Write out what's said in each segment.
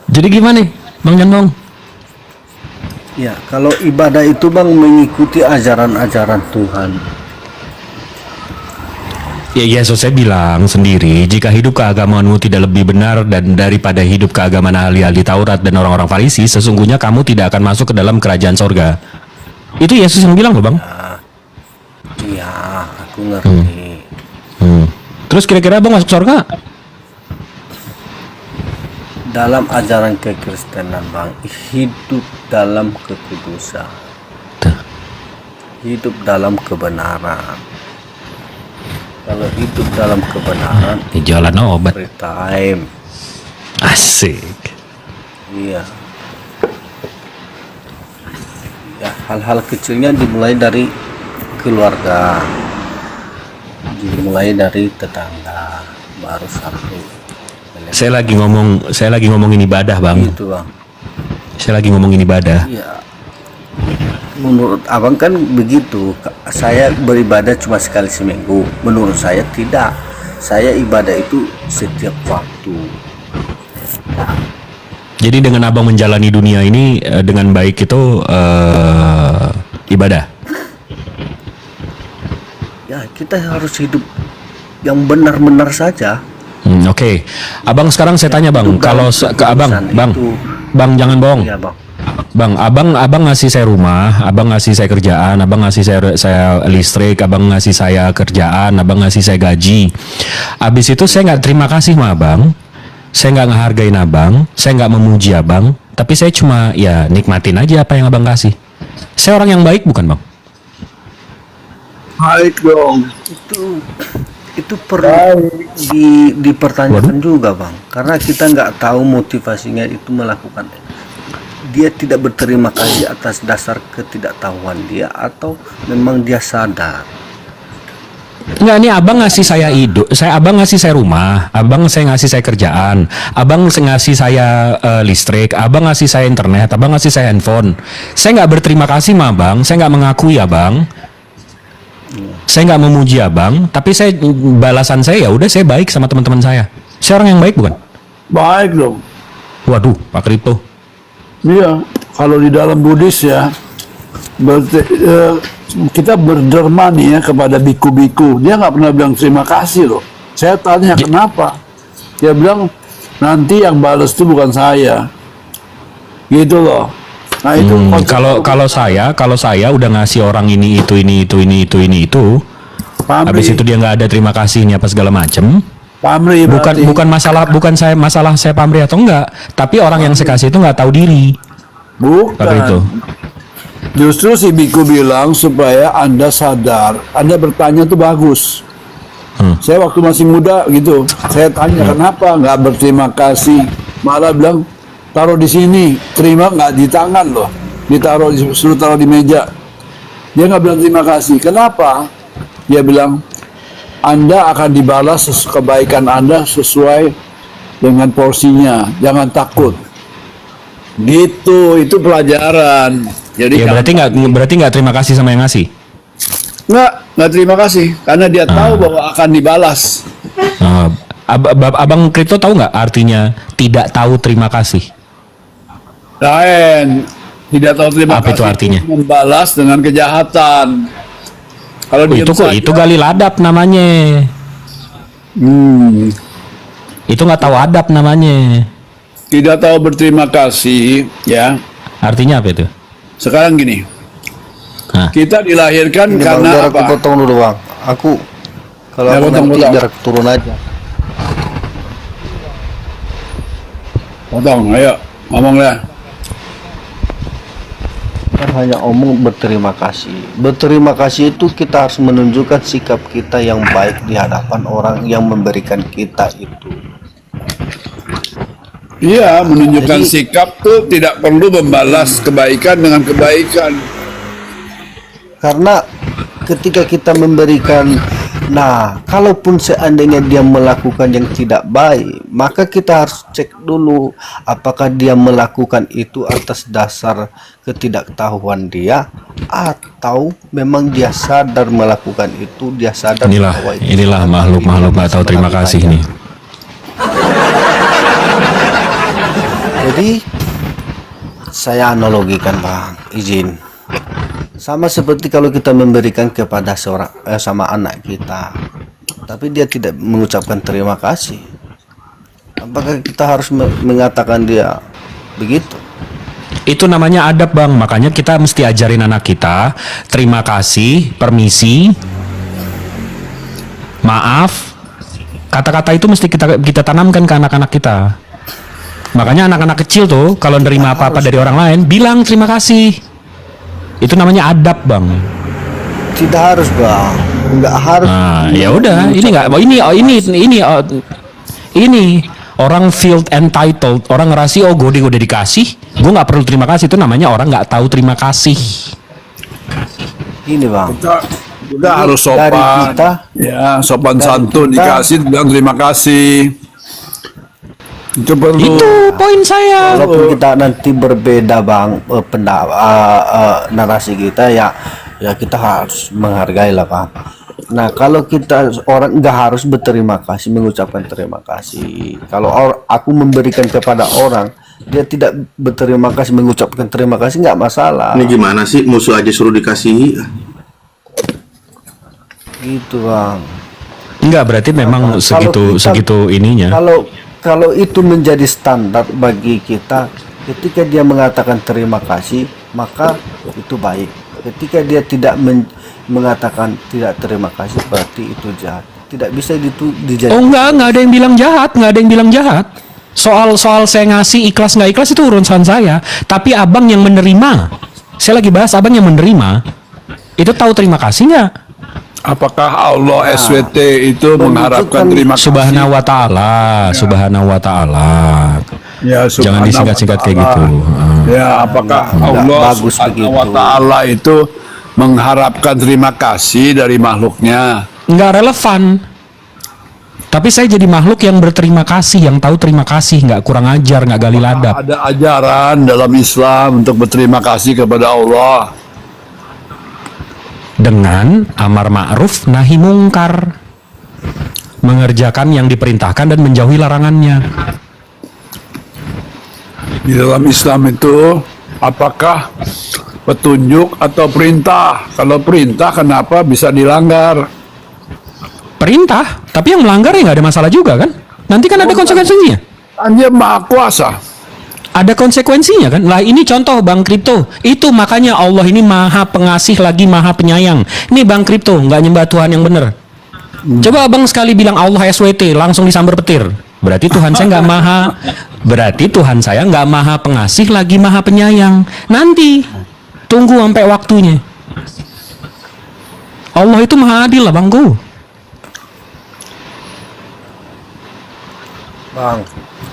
Jadi gimana nih, Bang Janbong? Ya, kalau ibadah itu Bang mengikuti ajaran-ajaran Tuhan. Ya Yesus saya bilang sendiri, jika hidup keagamaanmu tidak lebih benar dan daripada hidup keagamaan ahli-ahli Taurat dan orang-orang Farisi, sesungguhnya kamu tidak akan masuk ke dalam kerajaan sorga. Itu Yesus yang bilang loh Bang. Iya, aku ngerti. Terus kira-kira Bang masuk sorga? Dalam ajaran kekristenan Bang, hidup dalam kekudusan, hidup dalam kebenaran. Kalau hidup dalam kebenaran, Jalan obat. free time. Asik. Iya. Ya, hal-hal kecilnya dimulai dari keluarga, dimulai dari tetangga, baru satu. Saya lagi ngomongin ibadah Bang. Gitu Bang. Saya lagi ngomongin ibadah. Iya. Menurut abang kan begitu. Saya beribadah cuma sekali seminggu. Menurut saya tidak. Saya ibadah itu setiap waktu. Jadi dengan Abang menjalani dunia ini dengan baik itu ibadah. Ya, kita harus hidup yang benar-benar saja. Oke. Abang sekarang saya tanya Bang, kalau ke Abang, Bang jangan bohong. Iya Bang. Bang, abang ngasih saya rumah, abang ngasih saya kerjaan, abang ngasih saya listrik, abang ngasih saya kerjaan, abang ngasih saya gaji. Abis itu saya nggak terima kasih sama abang, saya nggak ngehargain abang, saya nggak memuji abang, tapi saya cuma ya nikmatin aja apa yang abang kasih. Saya orang yang baik bukan Bang? Baik dong. Itu perlu dipertanyakan juga Bang, karena kita nggak tahu motivasinya itu melakukan. Dia tidak berterima kasih atas dasar ketidaktahuan dia atau memang dia sadar. Enggak, ini abang ngasih saya hidup, abang ngasih saya rumah, abang ngasih saya kerjaan, abang ngasih saya listrik, abang ngasih saya internet, abang ngasih saya handphone. Saya nggak berterima kasih sama abang, saya nggak mengakui abang, saya nggak memuji abang, tapi saya balasan saya ya udah saya baik sama teman-teman saya. Saya orang yang baik bukan? Baik dong. Waduh, Pak Kripto. Iya, kalau di dalam Buddhis ya, kita berderma nih ya kepada biku-biku. Dia nggak pernah bilang terima kasih loh. Saya tanya kenapa? Dia bilang nanti yang balas itu bukan saya. Gitu loh. Nah itu kalau saya udah ngasih orang ini itu, pamrih. habis itu dia nggak ada terima kasihnya apa segala macem. Pamrih Bukan masalah saya pamrih atau enggak, tapi orang yang saya kasih itu nggak tahu diri. Bukan. Itu. Justru si biku bilang supaya Anda sadar, Anda bertanya tuh bagus. Saya waktu masih muda gitu, saya tanya kenapa nggak berterima kasih, malah bilang taruh di sini, terima nggak di tangan loh, suruh taruh di meja. Dia nggak bilang terima kasih. Kenapa? Dia bilang Anda akan dibalas kebaikan Anda sesuai dengan porsinya, jangan takut. Gitu, itu pelajaran. Jadi Ya berarti nggak terima kasih sama yang ngasih. Nggak terima kasih karena dia tahu bahwa akan dibalas. Abang Kripto tahu nggak artinya tidak tahu terima kasih? Lain, tidak tahu terima Apa kasih itu artinya? Membalas dengan kejahatan. Kalau Itu gali ladap namanya. Itu nggak tahu adab namanya. Tidak tahu berterima kasih, ya. Artinya apa itu? Sekarang gini, Hah. kita dilahirkan Ini Bang, karena biar apa? aku potong dulu Bang. Kalau Ya, aku potong. biar aku turun aja. Potong, ayo ngomonglah. Kan hanya omong berterima kasih. Berterima kasih itu kita harus menunjukkan sikap kita yang baik di hadapan orang yang memberikan kita itu. Iya, menunjukkan Jadi- sikap tuh tidak perlu membalas kebaikan dengan kebaikan. Karena ketika kita memberikan Nah, kalaupun seandainya dia melakukan yang tidak baik, maka kita harus cek dulu apakah dia melakukan itu atas dasar ketidaktahuan dia atau memang dia sadar melakukan itu, dia sadar bahwa itu Inilah makhluk-makhluk nggak tahu terima kasih nih. Jadi saya analogikan Bang, izin. Sama seperti kalau kita memberikan kepada sama anak kita, tapi dia tidak mengucapkan terima kasih. Apakah kita harus mengatakan dia begitu? Itu namanya adab Bang, makanya kita mesti ajarin anak kita terima kasih, permisi, maaf. Kata-kata itu mesti kita tanamkan ke anak-anak kita. Makanya anak-anak kecil tuh kalau nerima apa-apa dari orang lain bilang terima kasih. Itu namanya adab Bang. Tidak harus Bang, nggak harus. Nah, ya udah, ini nggak, ini orang feel entitled, orang ngerasa oh gue udah dikasih, gue nggak perlu terima kasih. Itu namanya orang nggak tahu terima kasih. Ini Bang, Kita harus dari sopan, kita, ya sopan dari santun, kita- dikasih bilang terima kasih. Itu perlu. Itu poin saya. walaupun kita nanti berbeda Bang, narasi kita ya kita harus menghargai lah Bang. Nah, kalau kita orang nggak harus berterima kasih, mengucapkan terima kasih. Kalau aku memberikan kepada orang, dia tidak berterima kasih, mengucapkan terima kasih, nggak masalah. Ini gimana sih, musuh aja suruh dikasihi? Gitu Bang. Enggak, berarti memang Kalau segitu ininya. Kalau itu menjadi standar bagi kita, ketika dia mengatakan terima kasih, maka itu baik. Ketika dia tidak mengatakan tidak terima kasih, berarti itu jahat. Tidak bisa dijadikan. Oh enggak ada yang bilang jahat, nggak ada yang bilang jahat. Soal saya ngasih ikhlas nggak ikhlas itu urusan saya. Tapi abang yang menerima, saya lagi bahas abang yang menerima, itu tahu terima kasih nggak? Apakah Allah SWT itu mengharapkan terima kasih? Subhanahu wa ta'ala, subhanahu wa ta'ala. Ya, Jangan subhanahu disingkat-singkat wa kayak ta'ala. gitu. Ya, apakah Allah bagus Subhanahu wa begitu. ta'ala itu mengharapkan terima kasih dari makhluknya? Nggak relevan. Tapi saya jadi makhluk yang berterima kasih, yang tahu terima kasih, nggak kurang ajar, nggak gali ladap. Ada ajaran dalam Islam untuk berterima kasih kepada Allah. Dengan amar ma'ruf nahi mungkar, mengerjakan yang diperintahkan dan menjauhi larangannya. Di dalam Islam itu apakah petunjuk atau perintah? Kalau perintah kenapa bisa dilanggar? Perintah, tapi yang melanggar ya nggak ada masalah juga kan? Nanti kan ada konsekuensinya. Kan dia maha kuasa. Ada konsekuensinya kan? Lah ini contoh Bang Kripto. Itu makanya Allah ini maha pengasih lagi maha penyayang. Ini Bang Kripto nggak nyembah Tuhan yang benar. Coba abang sekali bilang Allah SWT langsung disambar petir. Berarti Tuhan saya nggak maha. Berarti Tuhan saya nggak maha pengasih lagi maha penyayang. Nanti tunggu sampai waktunya. Allah itu maha adil lah Bangku. Bang,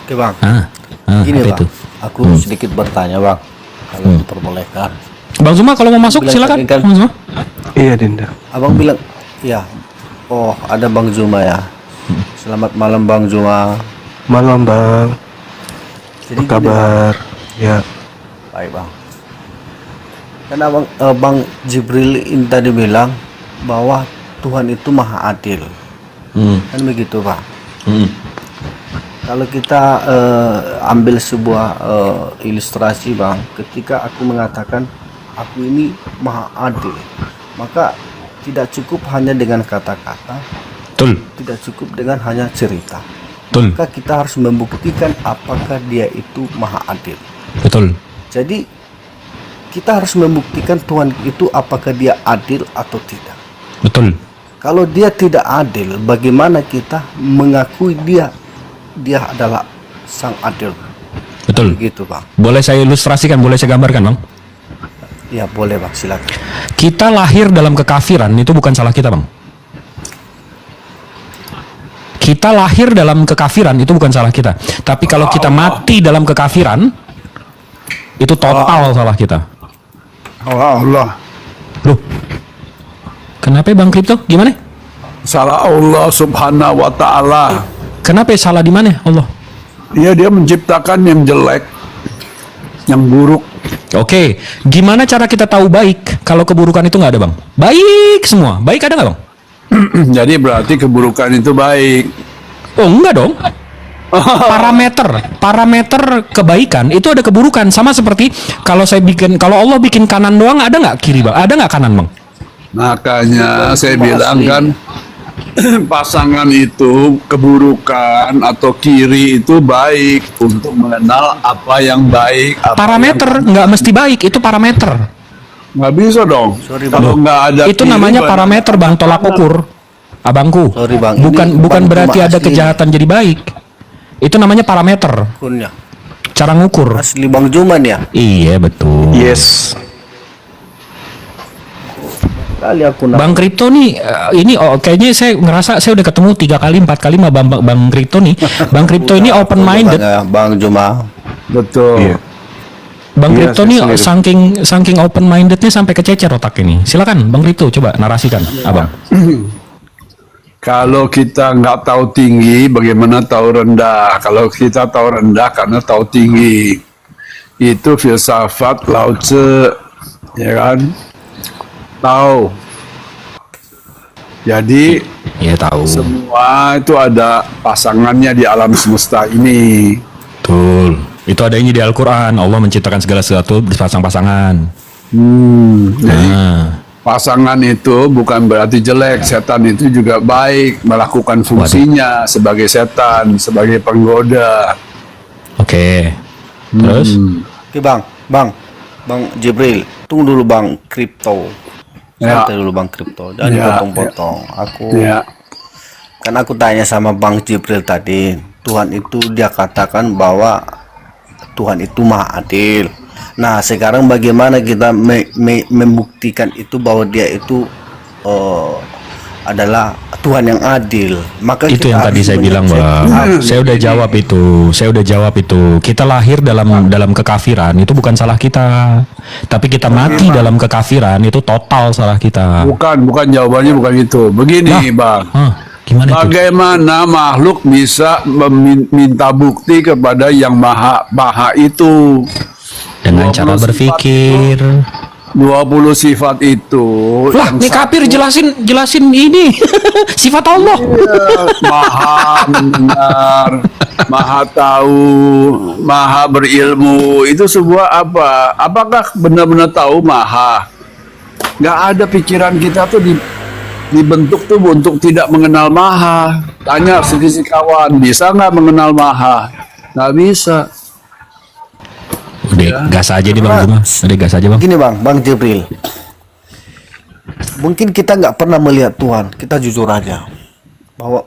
oke Bang. Gini apa Bang, itu? aku sedikit bertanya Bang, kalau diperbolehkan. Bang Zuma kalau mau masuk Bilang silakan. tadi kan- Bang Zuma. Iya Dinda. Abang bilang, ya, oh ada Bang Zuma ya. Selamat malam Bang Zuma. Malam Bang. Jadi Apa gini, kabar? Ya. Bang. Baik Bang. Kan Bang Jibril ini tadi bilang bahwa Tuhan itu maha adil. Kan begitu Bang. Kalau kita ambil sebuah ilustrasi Bang, ketika aku mengatakan aku ini maha adil, maka tidak cukup hanya dengan kata-kata, Betul, tidak cukup dengan hanya cerita. betul, Maka kita harus membuktikan apakah dia itu maha adil. betul. Jadi kita harus membuktikan Tuhan itu apakah dia adil atau tidak. Betul. Kalau dia tidak adil, bagaimana kita mengakui dia adalah sang adil? Betul. Begitu Bang. Boleh saya ilustrasikan, boleh saya gambarkan Bang? Ya boleh Bang, silakan. Kita lahir dalam kekafiran itu bukan salah kita Bang. Kita lahir dalam kekafiran itu bukan salah kita. Tapi kalau kita mati dalam kekafiran itu total salah kita. Allah. Loh, kenapa Bang Kripto? Gimana? Salah Allah Subhanahu wa taala. Kenapa salah di mana Allah? Ya, dia menciptakan yang jelek, yang buruk. Oke, gimana cara kita tahu baik kalau keburukan itu nggak ada bang? Baik semua, baik ada nggak bang? Jadi berarti keburukan itu baik. Oh enggak dong. Parameter kebaikan itu ada keburukan, sama seperti kalau Allah bikin kanan doang, ada nggak kiri bang? Ada nggak kanan bang? Makanya saya bilang kan, pasangan itu keburukan atau kiri itu baik untuk mengenal apa yang baik. Apa Parameter nggak mesti baik, itu parameter. nggak bisa dong. Sorry, Kalau nggak ada Itu kiri, namanya banyak parameter bang, tolak ukur. Abangku. Sorry, Bang. Bukan Ini bukan Bang berarti cuma ada asli. kejahatan jadi baik. Itu namanya parameter, Akunnya. cara ngukur. Asli Bang Juman ya? Iya betul. Yes. Kali aku Bang Kripto nih, ini kayaknya saya ngerasa saya udah ketemu 3 kali 4 kali sama Bang Kripto nih. Bang Kripto ini open minded. Bang Juma. betul. Iya. Bang Iya, Kripto saya nih sendiri. saking open mindednya sampai kececer otak ini. Silakan Bang Kripto coba narasikan, Abang. Kalau kita nggak tahu tinggi, bagaimana tahu rendah? Kalau kita tahu rendah karena tahu tinggi, itu filsafat Lao Tzu, ya kan? Tahu. Jadi Iya tahu. semua itu ada pasangannya di alam semesta ini. Betul. Itu adanya di Al-Quran. Allah menciptakan segala sesuatu berpasang-pasangan. Jadi Nah, pasangan itu bukan berarti jelek. Setan itu juga baik, melakukan fungsinya sebagai setan, sebagai penggoda. oke. Terus? Oke Bang Jibril, tunggu dulu Bang Kripto. Ya. Santai dulu Bang Kripto, jangan Ya, dipotong-potong. Ya, Kan aku tanya sama Bang Jibril tadi, Tuhan itu dia katakan bahwa Tuhan itu maha adil. Nah sekarang bagaimana kita membuktikan itu bahwa dia itu adalah Tuhan yang adil? Maka Itu kita yang tadi harus saya bilang mengecek. bang. Saya udah jawab itu. Kita lahir dalam kekafiran itu bukan salah kita. Tapi kita mati dalam kekafiran itu total salah kita. bukan jawabannya bukan itu. Begini, Bang. Hah, gimana itu? Bagaimana makhluk bisa meminta bukti kepada yang maha itu? Dengan 20 cara sifat berpikir. 20 sifat itu Lah, yang nih kafir satu jelasin ini sifat Allah. maha mendengar, maha tahu, maha berilmu. Itu sebuah apa? Apakah benar-benar tahu maha? Nggak ada pikiran kita tuh dibentuk tuh untuk tidak mengenal maha. Tanya fisikawan, bisa nggak mengenal maha? Nggak bisa. Udah gas aja nih bang Juma. Udah gas aja bang. Gini Bang Jibril, mungkin kita nggak pernah melihat Tuhan, kita jujur aja bahwa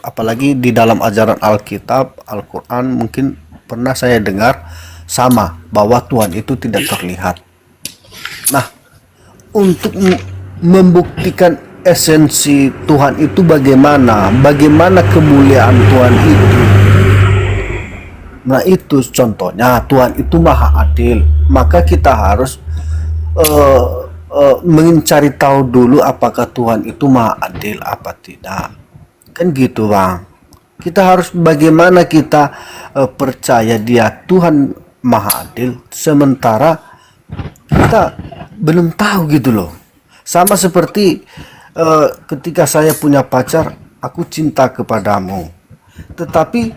apalagi di dalam ajaran Alkitab, Al-Quran, mungkin pernah saya dengar sama bahwa Tuhan itu tidak terlihat. Nah, untuk membuktikan esensi Tuhan itu bagaimana kemuliaan Tuhan itu. Nah itu contohnya Tuhan itu maha adil, maka kita harus mencari tahu dulu apakah Tuhan itu maha adil apa tidak, kan gitu Bang. Kita harus bagaimana kita percaya dia Tuhan maha adil sementara kita belum tahu gitu loh. Sama seperti ketika saya punya pacar, aku cinta kepadamu, tetapi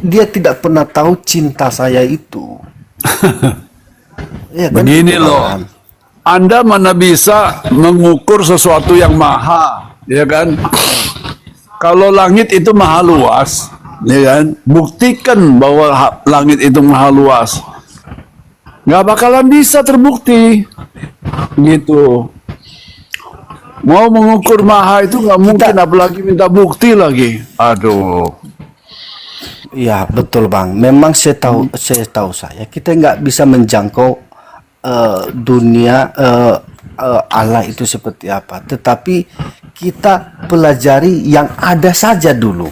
dia tidak pernah tahu cinta saya itu. Ya, kan Begini gitu, loh, kan? Anda mana bisa mengukur sesuatu yang maha, ya kan? Kalau langit itu maha luas, ya kan? Buktikan bahwa langit itu maha luas. Nggak bakalan bisa terbukti, gitu. Mau mengukur maha itu nggak mungkin, apalagi minta bukti lagi. Aduh. Iya betul Bang. Memang saya tahu kita nggak bisa menjangkau dunia Allah itu seperti apa. Tetapi kita pelajari yang ada saja dulu.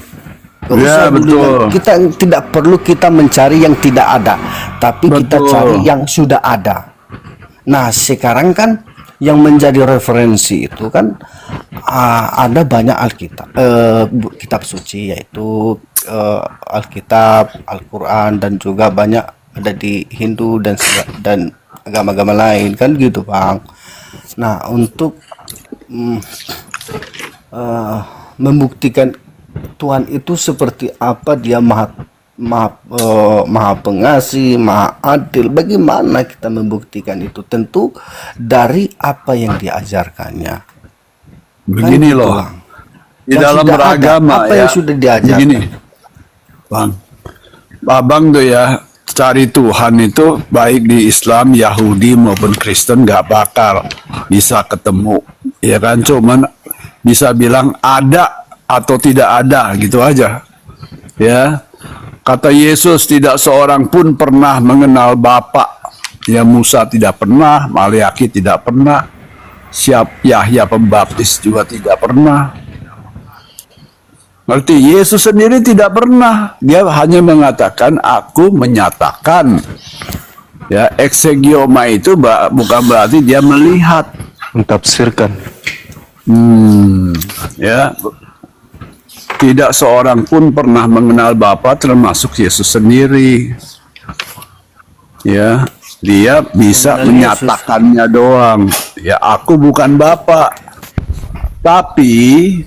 Nggak Ya, usah betul. Kita tidak perlu kita mencari yang tidak ada, tapi kita Betul. cari yang sudah ada. Nah sekarang kan yang menjadi referensi itu kan ada banyak Alkitab, kitab suci, yaitu Alkitab, Al-Quran, dan juga banyak ada di Hindu dan agama-agama lain kan gitu Bang. Nah, untuk membuktikan Tuhan itu seperti apa, dia maha pengasih, maha adil. Bagaimana kita membuktikan itu? Tentu dari apa yang diajarkannya. Begini gitu, loh, Bang. di Yang dalam sudah ada, beragama apa ya, yang sudah diajarkan. begini, Bang, Abang tuh ya, cari Tuhan itu baik di Islam, Yahudi maupun Kristen nggak bakal bisa ketemu, ya kan? Cuman bisa bilang ada atau tidak ada gitu aja, ya. Kata Yesus, tidak seorang pun pernah mengenal Bapa. Ya, Musa tidak pernah, Maliaki tidak pernah, Yahya Pembaptis juga tidak pernah. Berarti Yesus sendiri tidak pernah. Dia hanya mengatakan, aku menyatakan. Ya, eksegioma itu bukan berarti dia melihat. Mentafsirkan. Ya, tidak seorang pun pernah mengenal Bapa, termasuk Yesus sendiri. Ya, dia bisa menyatakannya doang. Ya, aku bukan Bapa, tapi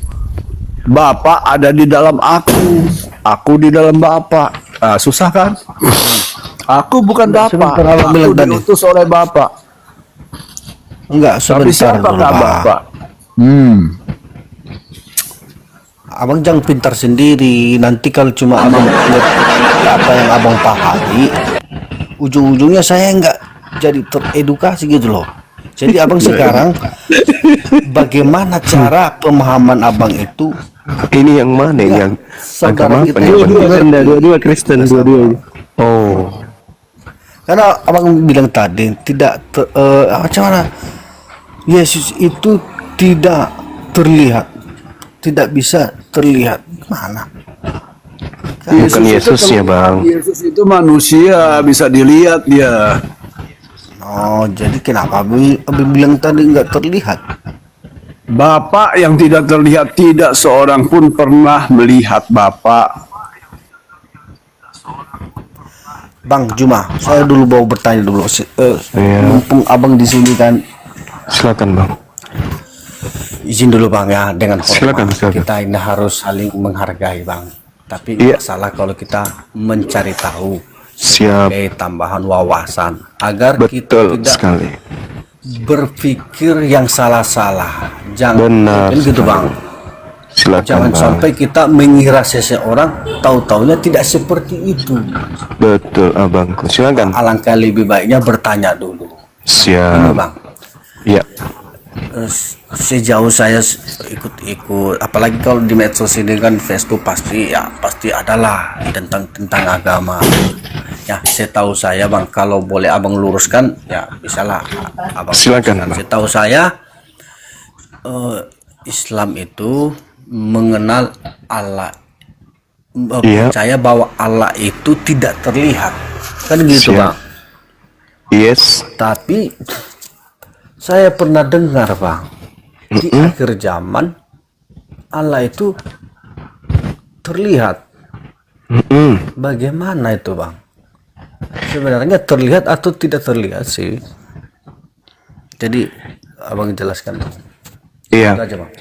Bapa ada di dalam aku di dalam Bapa. Nah, susah kan? Aku bukan Bapa, sebentar, Abang aku bilang tadi. diutus oleh Bapa. Enggak, Tapi sebentar dulu, siapakah Bang. Bapa? Abang jangan pintar sendiri. Nanti kalau cuma abang ngerti apa yang abang pahami, ujung-ujungnya saya nggak jadi teredukasi gitu loh. Jadi abang sekarang bagaimana cara pemahaman abang itu? Ini yang mana Ya, yang saudara agama kita apa yang nih? benar. Dua Kristen, dua-duanya. Oh, Karena abang bilang tadi macam mana? Yesus itu tidak terlihat, tidak bisa terlihat. Mana? bukan Yesusnya, Bang. Yesus itu manusia, bisa dilihat dia. Oh, jadi kenapa abang bilang tadi nggak terlihat? Bapa yang tidak terlihat, tidak seorang pun pernah melihat Bapa. Bang Juma, saya dulu mau bertanya dulu. Iya. Mumpung abang di sini kan, Silakan, Bang. izin dulu Bang ya, dengan hormat. Silakan. Kita ini harus saling menghargai Bang. Tapi Iya. nggak salah kalau kita mencari tahu Siap. sebagai tambahan wawasan agar Betul kita tidak sekali. berpikir yang salah-salah. Jangan Benar kan gitu sekali. Bang. Silakan, Jangan Bang. sampai kita mengira seseorang tahu-taunya tidak seperti itu. Betul, Abangku. Silakan. Alangkah lebih baiknya bertanya dulu. Ini Siap. Bang. Iya. Sejauh saya ikut, apalagi kalau di medsos ini kan, Facebook pasti adalah tentang agama. Ya, setahu saya Bang, kalau boleh abang luruskan, ya bisalah abang. Silakan, luruskan. Bang. Setahu saya Islam itu mengenal Allah, Iya. percaya bahwa Allah itu tidak terlihat, kan gitu Siap. Bang. Yes. Tapi saya pernah dengar Bang, di akhir zaman Allah itu terlihat. Bagaimana itu Bang? Sebenarnya terlihat atau tidak terlihat sih? Jadi abang jelaskan. Iya. Itu aja Bang.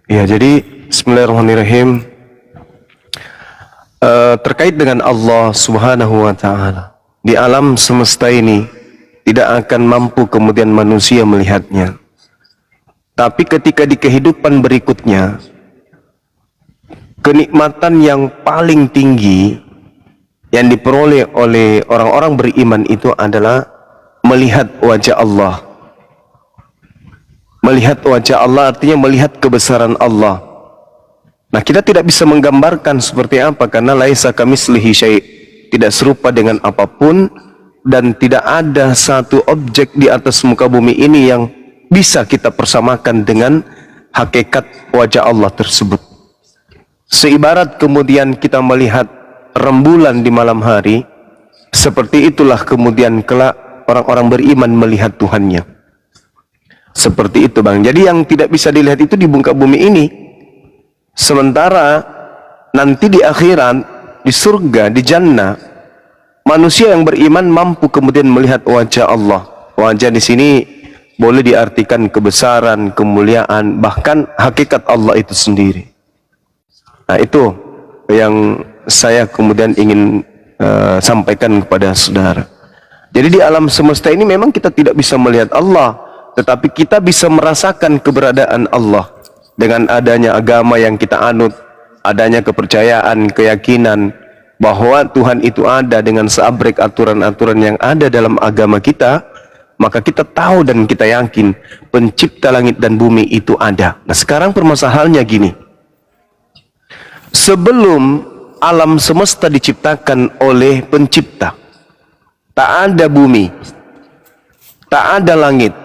Ya, jadi Bismillahirrahmanirrahim. Terkait dengan Allah Subhanahu wa Ta'ala, di alam semesta ini tidak akan mampu kemudian manusia melihatnya. Tapi ketika di kehidupan berikutnya, kenikmatan yang paling tinggi yang diperoleh oleh orang-orang beriman itu adalah melihat wajah Allah. Melihat wajah Allah artinya melihat kebesaran Allah. Nah, kita tidak bisa menggambarkan seperti apa karena laisa kamitslihi syai', tidak serupa dengan apapun, dan tidak ada satu objek di atas muka bumi ini yang bisa kita persamakan dengan hakikat wajah Allah tersebut. Seibarat kemudian kita melihat rembulan di malam hari, seperti itulah kemudian kelak orang-orang beriman melihat Tuhannya. Seperti itu Bang. Jadi yang tidak bisa dilihat itu di muka bumi ini. Sementara nanti di akhirat, di surga, di jannah, manusia yang beriman mampu kemudian melihat wajah Allah. Wajah di sini boleh diartikan kebesaran, kemuliaan, bahkan hakikat Allah itu sendiri. Nah, itu yang saya kemudian ingin sampaikan kepada saudara. Jadi di alam semesta ini memang kita tidak bisa melihat Allah, tetapi kita bisa merasakan keberadaan Allah dengan adanya agama yang kita anut, adanya kepercayaan, keyakinan bahwa Tuhan itu ada dengan seabrek aturan-aturan yang ada dalam agama kita. Maka kita tahu dan kita yakin pencipta langit dan bumi itu ada. Nah sekarang permasalahannya gini. Sebelum alam semesta diciptakan oleh pencipta, tak ada bumi, tak ada langit.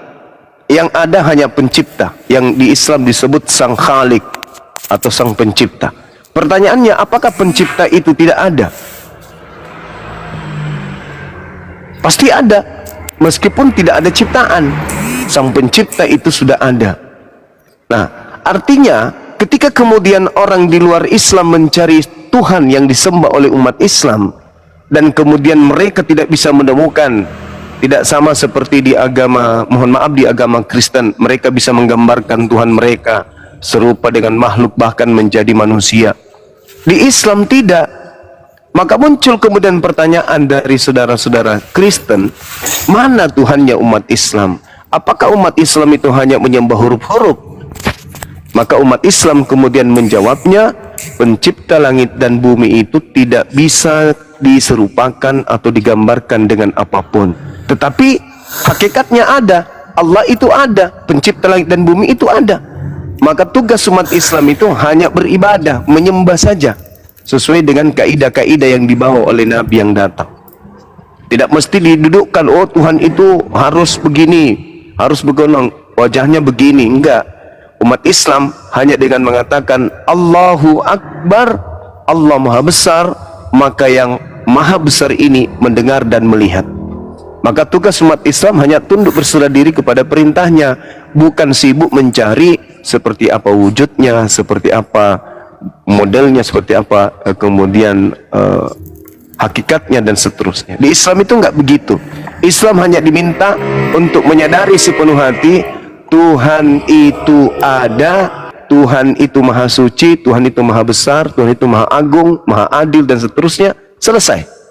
Yang ada hanya pencipta, yang di Islam disebut sang khalik atau sang pencipta. Pertanyaannya, apakah pencipta itu tidak ada? Pasti ada. Meskipun tidak ada ciptaan, sang pencipta itu sudah ada. Nah, artinya ketika kemudian orang di luar Islam mencari Tuhan yang disembah oleh umat Islam, dan kemudian mereka tidak bisa menemukan, tidak sama seperti di agama, mohon maaf, di agama Kristen, mereka bisa menggambarkan Tuhan mereka serupa dengan makhluk bahkan menjadi manusia. Di Islam tidak. Maka muncul kemudian pertanyaan dari saudara-saudara Kristen, mana Tuhannya umat Islam? Apakah umat Islam itu hanya menyembah huruf-huruf? Maka umat Islam kemudian menjawabnya, pencipta langit dan bumi itu tidak bisa diserupakan atau digambarkan dengan apapun. Tetapi hakikatnya ada, Allah itu ada, pencipta langit dan bumi itu ada. Maka tugas umat Islam itu hanya beribadah, menyembah saja, sesuai dengan kaidah-kaidah yang dibawa oleh Nabi yang datang. Tidak mesti didudukkan, oh Tuhan itu harus begini, harus begini, wajahnya begini. Enggak. Umat Islam hanya dengan mengatakan Allahu Akbar, Allah Maha Besar, maka yang Maha Besar ini mendengar dan melihat. Maka tugas umat Islam hanya tunduk berserah diri kepada perintahnya, bukan sibuk mencari seperti apa wujudnya, seperti apa modelnya, seperti apa kemudian hakikatnya dan seterusnya. Di Islam itu enggak begitu. Islam hanya diminta untuk menyadari sepenuh hati Tuhan itu ada, Tuhan itu maha suci, Tuhan itu maha besar, Tuhan itu maha agung, maha adil dan seterusnya. Selesai.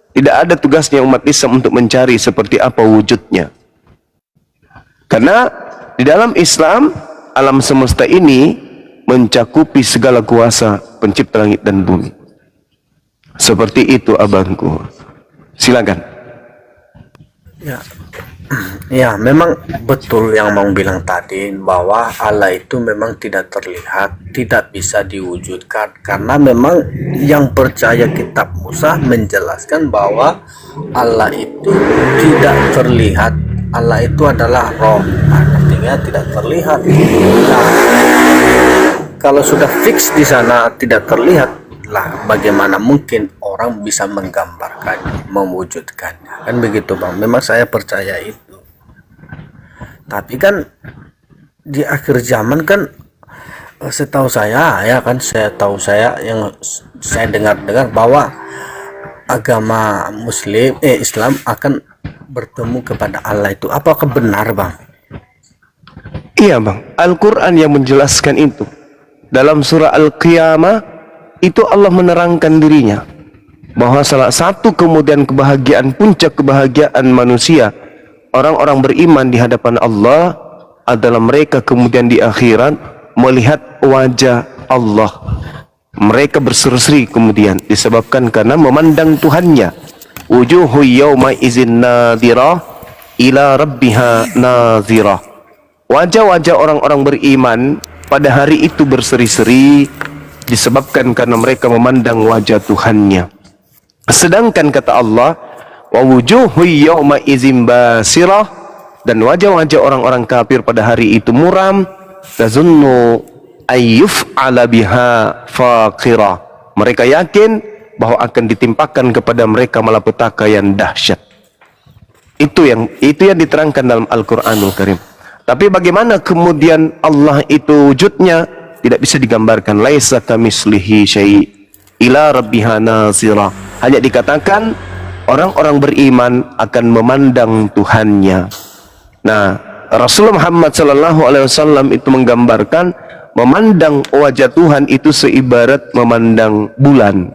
Tidak ada tugasnya umat Islam untuk mencari seperti apa wujudnya. Karena di dalam Islam alam semesta ini mencakupi segala kuasa pencipta langit dan bumi. Seperti itu abangku. Silakan. Ya, memang betul yang Bang bilang tadi, bahwa Allah itu memang tidak terlihat, tidak bisa diwujudkan. Karena memang yang percaya kitab Musa menjelaskan bahwa Allah itu tidak terlihat. Allah itu adalah roh, artinya tidak terlihat. Nah, kalau sudah fix di sana tidak terlihat, lah bagaimana mungkin orang bisa menggambarkannya, mewujudkannya, kan begitu Bang. Memang saya percaya itu. Tapi kan di akhir zaman kan, setahu saya ya kan, yang saya dengar bahwa agama Muslim, Islam akan bertemu kepada Allah itu. Apakah benar Bang? Iya Bang, Al-Quran yang menjelaskan itu. Dalam surah Al-Qiyamah itu Allah menerangkan dirinya bahwa salah satu kemudian kebahagiaan, puncak kebahagiaan manusia, orang-orang beriman di hadapan Allah adalah mereka kemudian di akhirat melihat wajah Allah. Mereka berseri-seri kemudian disebabkan karena memandang Tuhannya. Wujuhu yawma izin nadhirah ila rabbiha nadhirah. Wajah-wajah orang-orang beriman pada hari itu berseri-seri disebabkan karena mereka memandang wajah Tuhannya. Sedangkan kata Allah, wa wujuhu yawma izin basirah, dan wajah-wajah orang-orang kafir pada hari itu muram, tazunnu ayyuf ala biha faqirah. Mereka yakin bahwa akan ditimpakan kepada mereka malapetaka yang dahsyat. Itu yang diterangkan dalam Al-Quranul Karim. Tapi bagaimana kemudian Allah itu wujudnya? Tidak bisa digambarkan. Laisa kamislihi syai' ila rabbiha nazira. Hanya dikatakan orang-orang beriman akan memandang Tuhannya. Nah, Rasulullah Muhammad sallallahu alaihi wasallam itu menggambarkan memandang wajah Tuhan itu seibarat memandang bulan.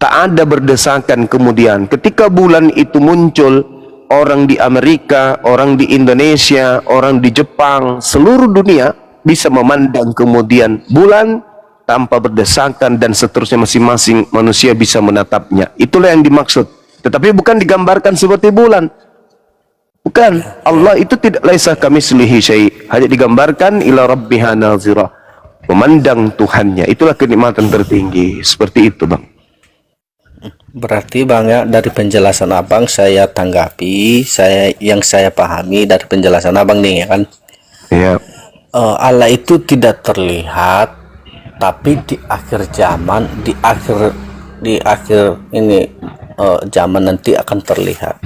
Tak ada berdesakan kemudian. Ketika bulan itu muncul, orang di Amerika, orang di Indonesia, orang di Jepang, seluruh dunia bisa memandang kemudian bulan tanpa berdesakan dan seterusnya, masing-masing manusia bisa menatapnya. Itulah yang dimaksud. Tetapi bukan digambarkan seperti bulan. Bukan. Allah itu tidak, laisa kamitslihi syai'. Hanya digambarkan ila rabbiha nazira. Memandang Tuhannya. Itulah kenikmatan tertinggi. Seperti itu, Bang. Berarti Bang ya, dari penjelasan Abang saya tanggapi, yang saya pahami dari penjelasan Abang nih ya kan. Ya. Allah itu tidak terlihat, tapi di akhir zaman, di akhir ini zaman nanti akan terlihat.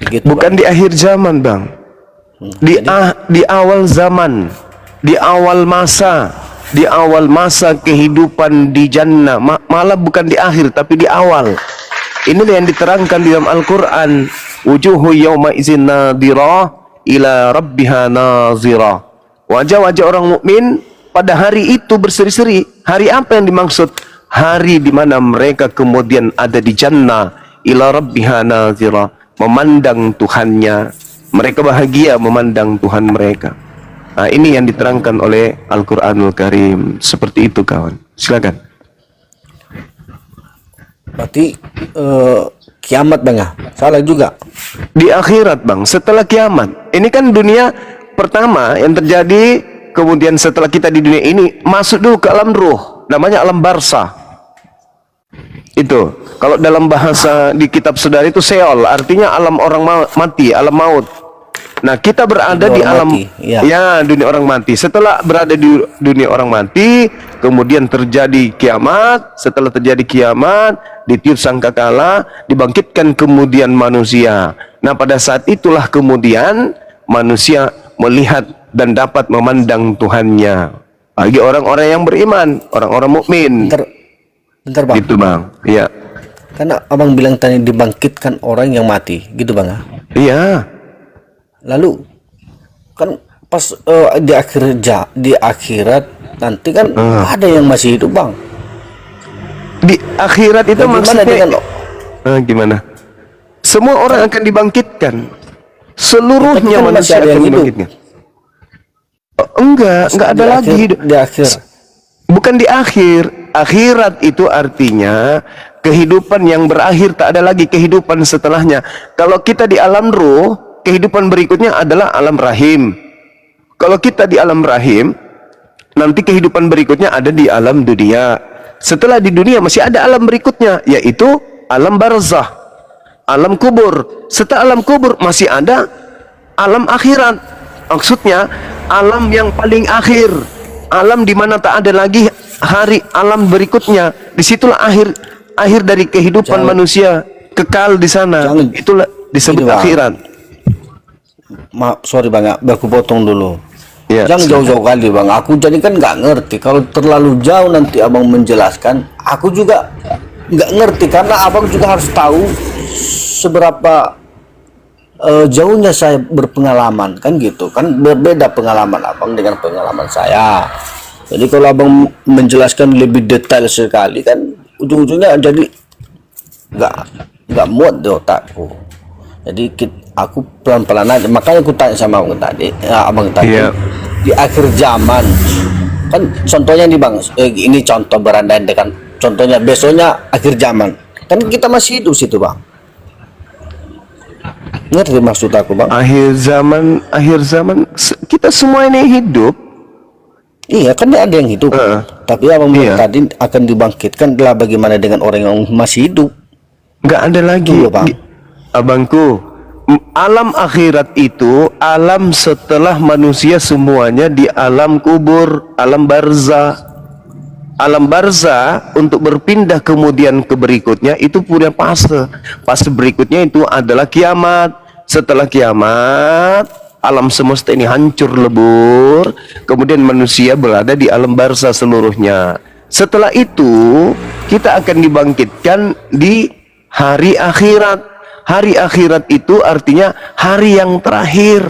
Begitu, Bukan Bang. di akhir zaman, Bang. Di awal zaman, di awal masa kehidupan di jannah, malah bukan di akhir tapi di awal. Inilah yang diterangkan di dalam Al-Quran. Wujuhu yawma izin nadirah ila rabbiha nazirah. Wajah-wajah orang mukmin pada hari itu berseri-seri. Hari apa yang dimaksud? Hari di mana mereka kemudian ada di jannah, ila rabbiha nazirah, memandang Tuhannya. Mereka bahagia memandang Tuhan mereka. Nah, ini yang diterangkan oleh Al-Quranul Karim. Seperti itu, kawan. Silakan. Berarti kiamat Bang ya? Salah juga. Di akhirat, Bang, setelah kiamat. Ini kan dunia pertama yang terjadi, kemudian setelah kita di dunia ini masuk dulu ke alam ruh, namanya alam barzah. Itu kalau dalam bahasa di kitab saudara itu Seol, artinya alam orang mati, alam maut. Nah, kita berada di alam mati, ya. Ya, dunia orang mati. Setelah berada di dunia orang mati, kemudian terjadi kiamat. Setelah terjadi kiamat, ditiup sangkakala, dibangkitkan kemudian manusia. Nah, pada saat itulah kemudian manusia melihat dan dapat memandang Tuhannya. Bagi orang-orang yang beriman, orang-orang mukmin. Bentar Bang. Gitu, Bang. Iya. Karena Abang bilang tadi dibangkitkan orang yang mati, gitu Bang ya? Iya. Lalu kan pas di akhirat nanti kan ada yang masih hidup Bang. Di akhirat itu Bagaimana maksudnya dengan gimana? Semua orang akan dibangkitkan. Seluruhnya Tapi kan masih manusia ada akan yang hidup. dibangkitkan. Oh, enggak ada lagi hidup. Di akhir. Bukan di akhir. Akhirat itu artinya kehidupan yang berakhir, tak ada lagi kehidupan setelahnya. Kalau kita di alam ruh, kehidupan berikutnya adalah alam rahim. Kalau kita di alam rahim, nanti kehidupan berikutnya ada di alam dunia. Setelah di dunia masih ada alam berikutnya, yaitu alam barzah, alam kubur. Setelah alam kubur masih ada alam akhirat. Maksudnya alam yang paling akhir, alam di mana tak ada lagi hari alam berikutnya. Disitulah akhir dari kehidupan manusia, kekal di sana. Itulah disebut Bang. akhirat. Sorry Bang, aku potong dulu. Ya, Jangan jauh-jauh kali Bang. Aku jadi kan nggak ngerti. Kalau terlalu jauh nanti Abang menjelaskan, aku juga nggak ngerti karena Abang juga harus tahu seberapa jauhnya saya berpengalaman, kan gitu. Kan berbeda pengalaman Abang dengan pengalaman saya. Jadi kalau Abang menjelaskan lebih detail sekali kan ujung-ujungnya jadi nggak muat di otakku. Jadi aku pelan-pelan aja. Makanya aku tanya sama Abang tadi, Iya. di akhir zaman kan contohnya nih Bang, ini contoh berandai dengan contohnya besoknya akhir zaman. Kan kita masih hidup situ Bang. Ngerti maksud aku Bang? Akhir zaman kita semua ini hidup. Iya kan ada yang hidup. Tapi Abang bilang Iya. tadi akan dibangkitkan adalah bagaimana dengan orang yang masih hidup. Nggak ada lagi. Tunggu, Bang. Abangku, alam akhirat itu alam setelah manusia semuanya di alam kubur, alam barzah. Alam barzah untuk berpindah kemudian ke berikutnya itu punya fase. Fase berikutnya itu adalah kiamat. Setelah kiamat, alam semesta ini hancur lebur, kemudian manusia berada di alam barzah seluruhnya. Setelah itu kita akan dibangkitkan di hari akhirat. Hari akhirat itu artinya hari yang terakhir.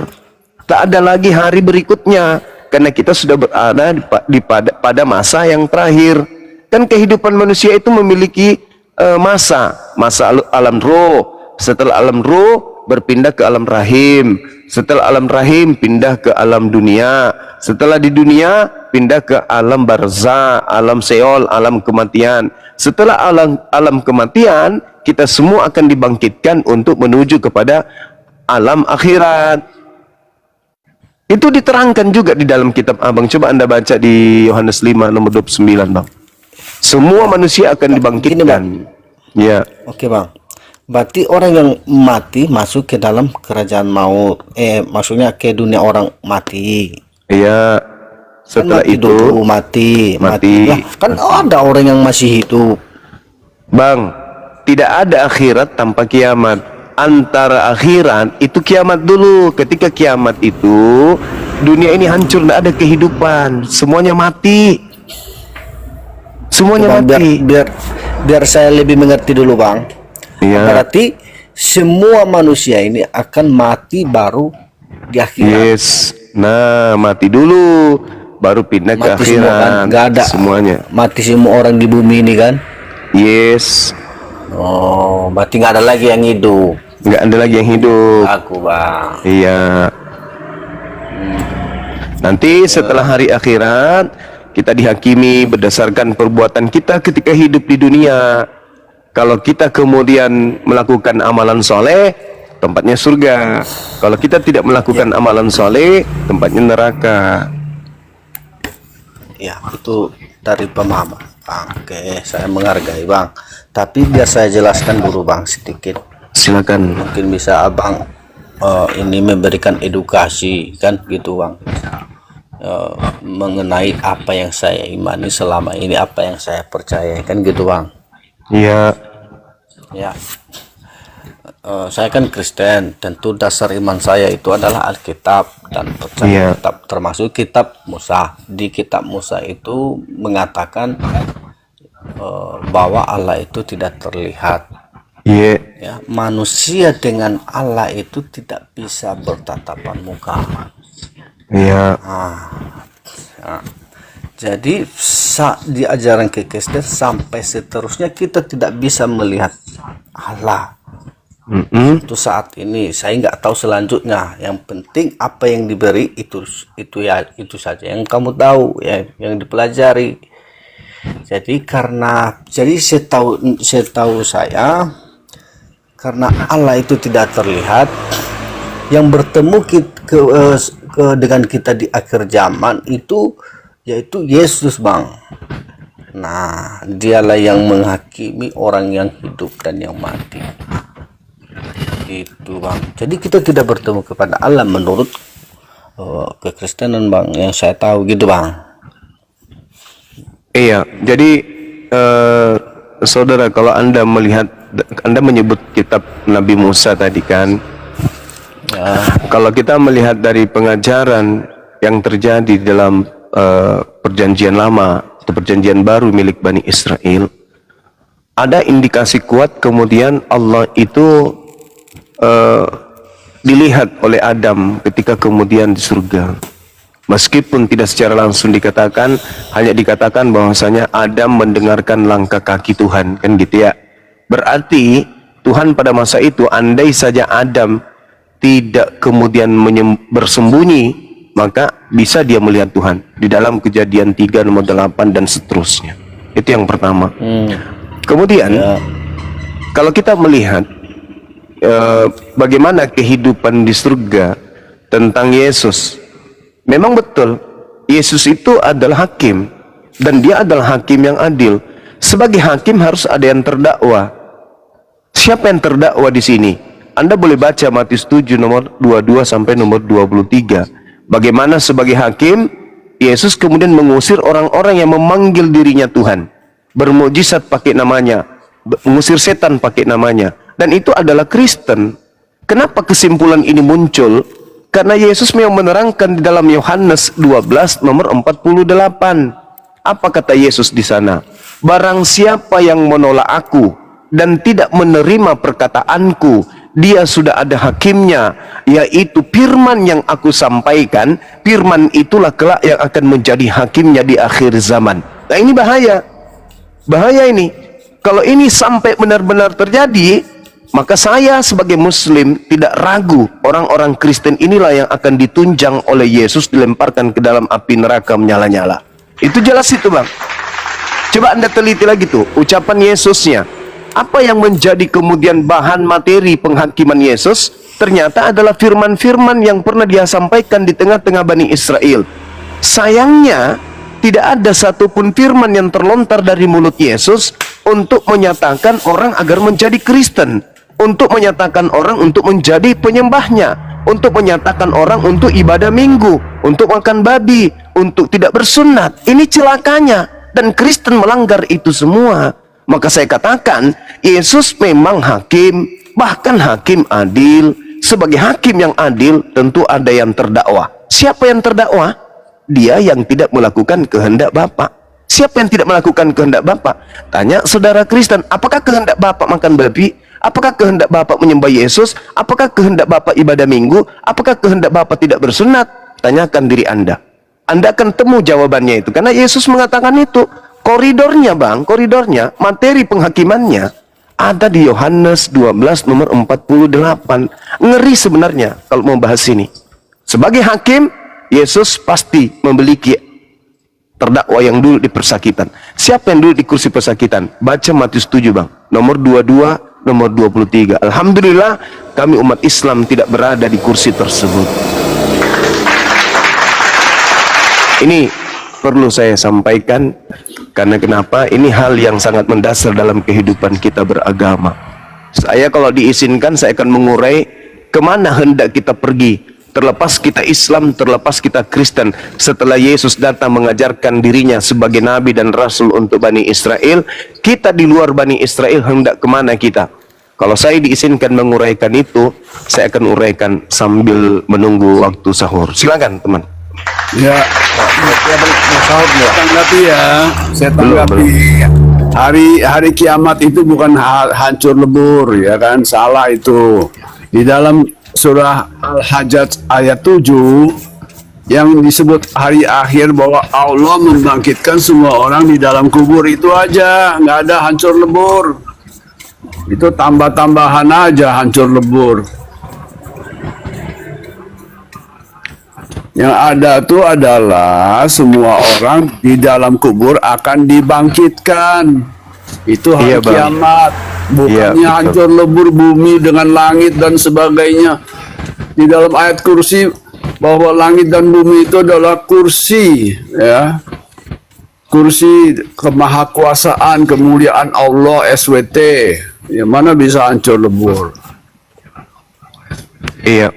Tak ada lagi hari berikutnya, karena kita sudah berada pada masa yang terakhir. Kan kehidupan manusia itu memiliki masa alam roh. Setelah alam roh berpindah ke alam rahim. Setelah alam rahim pindah ke alam dunia. Setelah di dunia pindah ke alam barzah, alam seol, alam kematian. Setelah alam kematian, kita semua akan dibangkitkan untuk menuju kepada alam akhirat. Itu diterangkan juga di dalam kitab Abang. Coba Anda baca di Yohanes 5 nomor 29, Bang. Semua manusia akan dibangkitkan. Ya. Oke, Bang. Berarti orang yang mati masuk ke dalam kerajaan maut. Maksudnya ke dunia orang mati. Iya. Setelah Kan mati itu dulu, mati. Lah, kan ada orang yang masih hidup. Bang, tidak ada akhirat tanpa kiamat. Antara akhirat itu kiamat dulu. Ketika kiamat itu dunia ini hancur, tidak ada kehidupan, semuanya mati. Semuanya Bang, mati. biar saya lebih mengerti dulu, Bang. Iya. Berarti semua manusia ini akan mati baru di akhirat. Yes. Nah, mati dulu baru pindah ke Mati semua kan, akhirat. nggak ada Semuanya. mati semua orang di bumi ini kan. Yes. Oh, berarti nggak ada lagi yang hidup. Nggak ada lagi yang hidup. Aku, Bang. Iya. Nanti setelah hari akhirat kita dihakimi berdasarkan perbuatan kita ketika hidup di dunia. Kalau kita kemudian melakukan amalan soleh, tempatnya surga. Kalau kita tidak melakukan amalan soleh, tempatnya neraka. Ya, itu dari pemahaman, Bang. Oke, saya menghargai, Bang. Tapi biar saya jelaskan dulu, Bang, sedikit. Silakan. Mungkin bisa Abang ini memberikan edukasi kan gitu, Bang. Mengenai apa yang saya imani selama ini, apa yang saya percaya kan gitu, Bang. Iya. Ya. Saya kan Kristen, tentu dasar iman saya itu adalah Alkitab dan percaya kitab, termasuk kitab Musa. Di kitab Musa itu mengatakan bahwa Allah itu tidak terlihat. Iya. Ya, manusia dengan Allah itu tidak bisa bertatapan muka. Iya. Ya. Jadi di ajaran Kristen sampai seterusnya kita tidak bisa melihat Allah. Itu saat ini saya nggak tahu selanjutnya. Yang penting apa yang diberi itu ya itu saja yang kamu tahu ya, yang dipelajari. Jadi setahu saya karena Allah itu tidak terlihat, yang bertemu dengan kita di akhir zaman itu yaitu Yesus, Bang. Nah, dialah yang menghakimi orang yang hidup dan yang mati. Itu, Bang. Jadi kita tidak bertemu kepada Allah menurut kekristenan, Bang, yang saya tahu gitu, Bang. Iya. Jadi saudara, kalau Anda menyebut kitab Nabi Musa tadi kan, Ya. kalau kita melihat dari pengajaran yang terjadi dalam perjanjian lama atau perjanjian baru milik Bani Israel, ada indikasi kuat kemudian Allah itu dilihat oleh Adam ketika kemudian di surga. Meskipun tidak secara langsung dikatakan, hanya dikatakan bahwasanya Adam mendengarkan langkah kaki Tuhan, kan gitu ya. Berarti Tuhan pada masa itu, andai saja Adam tidak kemudian bersembunyi, maka bisa dia melihat Tuhan. Di dalam Kejadian 3 nomor 8 dan seterusnya. Itu yang pertama. Kemudian kalau kita melihat bagaimana kehidupan di surga tentang Yesus, memang betul Yesus itu adalah hakim, dan dia adalah hakim yang adil. Sebagai hakim harus ada yang terdakwa. Siapa yang terdakwa di sini? Anda boleh baca Matius 7 nomor 22 sampai nomor 23. Bagaimana sebagai hakim Yesus kemudian mengusir orang-orang yang memanggil dirinya Tuhan, bermukjizat pakai namanya, mengusir setan pakai namanya, dan itu adalah Kristen. Kenapa kesimpulan ini muncul? Karena Yesus memang menerangkan di dalam Yohanes 12 nomor 48. Apa kata Yesus di sana? Barang siapa yang menolak aku dan tidak menerima perkataanku, dia sudah ada hakimnya, yaitu firman yang aku sampaikan. Firman itulah kelak yang akan menjadi hakimnya di akhir zaman. Nah, ini bahaya. Bahaya ini. Kalau ini sampai benar-benar terjadi, maka saya sebagai muslim tidak ragu orang-orang Kristen inilah yang akan ditunjang oleh Yesus, dilemparkan ke dalam api neraka menyala-nyala. Itu jelas itu, Bang. Coba Anda teliti lagi tuh ucapan Yesusnya. Apa yang menjadi kemudian bahan materi penghakiman Yesus ternyata adalah firman-firman yang pernah dia sampaikan di tengah-tengah Bani Israel. Sayangnya tidak ada satupun firman yang terlontar dari mulut Yesus untuk menyatakan orang agar menjadi Kristen, untuk menyatakan orang untuk menjadi penyembahnya, untuk menyatakan orang untuk ibadah minggu, untuk makan babi, untuk tidak bersunat. Ini celakanya, dan Kristen melanggar itu semua. Maka saya katakan, Yesus memang hakim, bahkan hakim adil. Sebagai hakim yang adil, tentu ada yang terdakwa. Siapa yang terdakwa? Dia yang tidak melakukan kehendak Bapa. Siapa yang tidak melakukan kehendak Bapa? Tanya saudara Kristen, apakah kehendak Bapa makan babi? Apakah kehendak Bapa menyembah Yesus? Apakah kehendak Bapa ibadah minggu? Apakah kehendak Bapa tidak bersunat? Tanyakan diri Anda. Anda akan temu jawabannya itu. Karena Yesus mengatakan itu. Koridornya, Bang, koridornya, materi penghakimannya ada di Yohanes 12 nomor 48. Ngeri sebenarnya kalau mau bahas ini. Sebagai hakim, Yesus pasti memiliki terdakwa yang dulu di persakitan. Siapa yang dulu di kursi persakitan? Baca Matius 7, Bang. Nomor 22, nomor 23. Alhamdulillah, kami umat Islam tidak berada di kursi tersebut. Ini perlu saya sampaikan, karena kenapa? Ini hal yang sangat mendasar dalam kehidupan kita beragama. Saya kalau diizinkan, saya akan mengurai kemana hendak kita pergi. Terlepas kita Islam, terlepas kita Kristen. Setelah Yesus datang mengajarkan dirinya sebagai Nabi dan Rasul untuk Bani Israel, kita di luar Bani Israel hendak kemana kita? Kalau saya diizinkan menguraikan itu, saya akan uraikan sambil menunggu waktu sahur. Silakan teman. Ya, tanggapi ya. Saya tanggapi. Hari kiamat itu bukan hancur lebur, ya kan? Salah itu. Di dalam surah Al-Hajj ayat 7 yang disebut hari akhir bahwa Allah membangkitkan semua orang di dalam kubur, itu aja, nggak ada hancur lebur. Itu tambah-tambahan aja hancur lebur. Yang ada itu adalah semua orang di dalam kubur akan dibangkitkan. Itu hari kiamat. Bukannya hancur lebur bumi dengan langit dan sebagainya. Di dalam ayat kursi bahwa langit dan bumi itu adalah kursi, ya. Kursi kemahakuasaan, kemuliaan Allah, SWT. Yang mana bisa hancur lebur. Iya.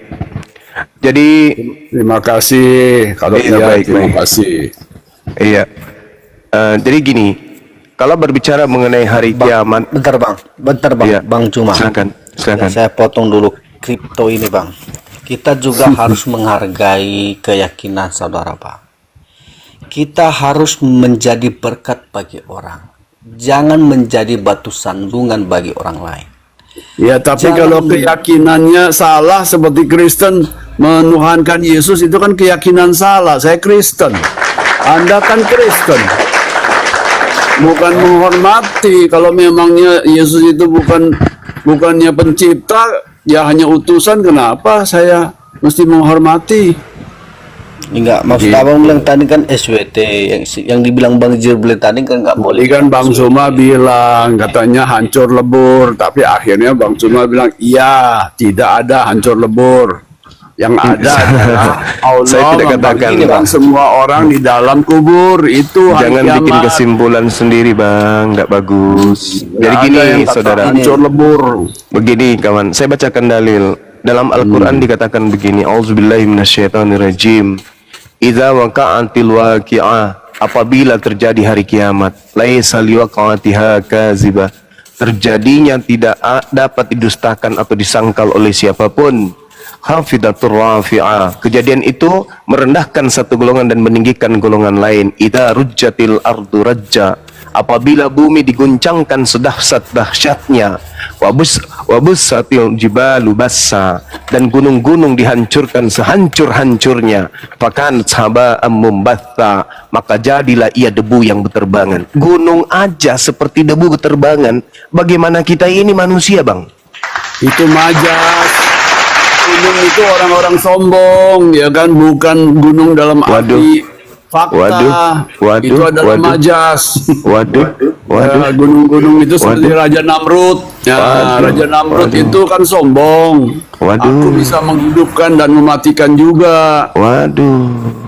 Jadi terima kasih. Kalau iya, terima kasih. Iya. Jadi gini, kalau berbicara mengenai hari kiamat, Bentar bang, iya, Bang Cuma. Silakan. Saya potong dulu kripto ini, Bang. Kita juga harus menghargai keyakinan saudara, Bang. Kita harus menjadi berkat bagi orang. Jangan menjadi batu sandungan bagi orang lain. Ya, tapi kalau keyakinannya salah seperti Kristen menuhankan Yesus, itu kan keyakinan salah. Saya Kristen, Anda kan Kristen, bukan menghormati. Kalau memangnya Yesus itu bukannya pencipta, ya hanya utusan, kenapa saya mesti menghormati? Enggak, maksud abang bilang tadi kan SWT yang dibilang Bang Jirble tadi kan nggak boleh. Kan Bang Suma bilang katanya hancur lebur, tapi akhirnya Bang Suma bilang iya, tidak ada hancur lebur. Yang ada adalah Allah saya tidak katakan semua orang di dalam kubur. Itu jangan bikin kesimpulan sendiri, Bang, nggak bagus. Jadi gini, saudara, hancur lebur. Begini kawan, saya bacakan dalil. Dalam Al-Quran dikatakan begini, Auzubillahi minasyaitonirrajim. Idza waqa'atil waqi'ah, apabila terjadi hari kiamat, laisa liwaqa'atiha kazibah, terjadinya tidak dapat didustakan atau disangkal oleh siapapun. khafidatur rafi'ah. Kejadian itu merendahkan satu golongan dan meninggikan golongan lain. Idza rujjatil ardu rajja, apabila bumi diguncangkan sedahsyat-dahsyatnya, wabussatil jibalu bassa, dan gunung-gunung dihancurkan sehancur-hancurnya, fakan haba'am mumbatha, maka jadilah ia debu yang berterbangan. Gunung aja seperti debu berterbangan, bagaimana kita ini manusia, Bang? Itu majas. Gunung itu orang-orang sombong, ya kan, bukan gunung dalam arti fakta. Itu adalah majas. Ya, gunung-gunung itu seperti Raja Namrud. Ya, Raja Namrud itu kan sombong. Aku bisa menghidupkan dan mematikan juga.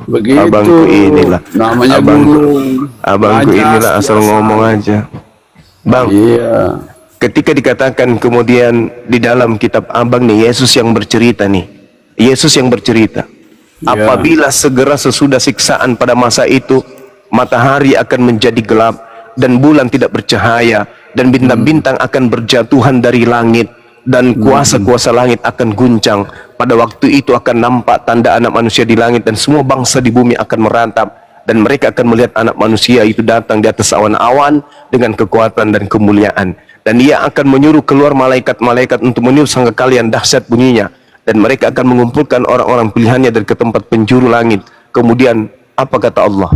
Begitu. Abangku inilah. Namanya gunung. Abangku Majas, inilah asal biasa. ngomong aja. Bang, Iya. ketika dikatakan kemudian di dalam kitab Abang nih, Yesus yang bercerita nih. Yesus yang bercerita. Ya. Apabila segera sesudah siksaan pada masa itu, matahari akan menjadi gelap dan bulan tidak bercahaya dan bintang-bintang akan berjatuhan dari langit dan kuasa-kuasa langit akan guncang. Pada waktu itu akan nampak tanda anak manusia di langit dan semua bangsa di bumi akan merantap dan mereka akan melihat anak manusia itu datang di atas awan-awan dengan kekuatan dan kemuliaan. Dan ia akan menyuruh keluar malaikat-malaikat untuk meniup sangkakala yang dahsyat bunyinya. Dan mereka akan mengumpulkan orang-orang pilihannya dari ke tempat penjuru langit. Kemudian apa kata Allah?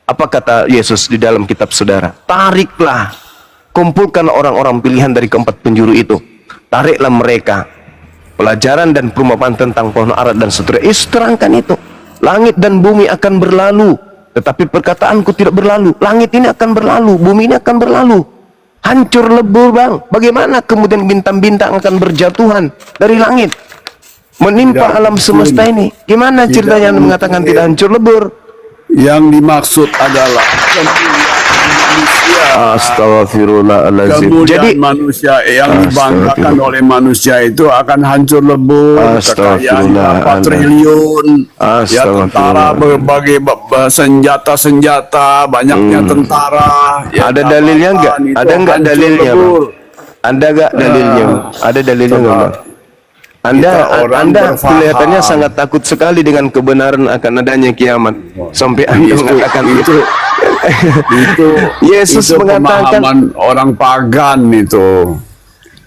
Apa kata Yesus di dalam kitab saudara? Tariklah, kumpulkan orang-orang pilihan dari keempat penjuru itu. Tariklah mereka. Pelajaran dan perumpamaan tentang pohon ara dan seterusnya. Yesus terangkan itu. Langit dan bumi akan berlalu, tetapi perkataanku tidak berlalu. Langit ini akan berlalu, bumi ini akan berlalu. Hancur lebur, Bang. Bagaimana kemudian bintang-bintang akan berjatuhan dari langit menimpa Tidak alam semesta ini? Gimana Tidak ceritanya Anda mengatakan mungkin. tidak hancur lebur? Yang dimaksud adalah kemuliaan manusia. Astagfirullahaladzim. Kemuliaan Jadi manusia yang dibanggakan oleh manusia itu akan hancur lebur. Kekayaan berapa triliun. Ya, tentara berbagai senjata-senjata, banyaknya tentara. Ya, ada dalilnya enggak? apapun itu Ada enggak hancur dalilnya, Bang? lebur. Ada enggak dalilnya? Ada dalilnya enggak, Bang? Anda berfaham. kelihatannya sangat takut sekali dengan kebenaran akan adanya kiamat. Sampai Anda mengatakan itu. Yesus itu mengatakan, pemahaman orang pagan itu.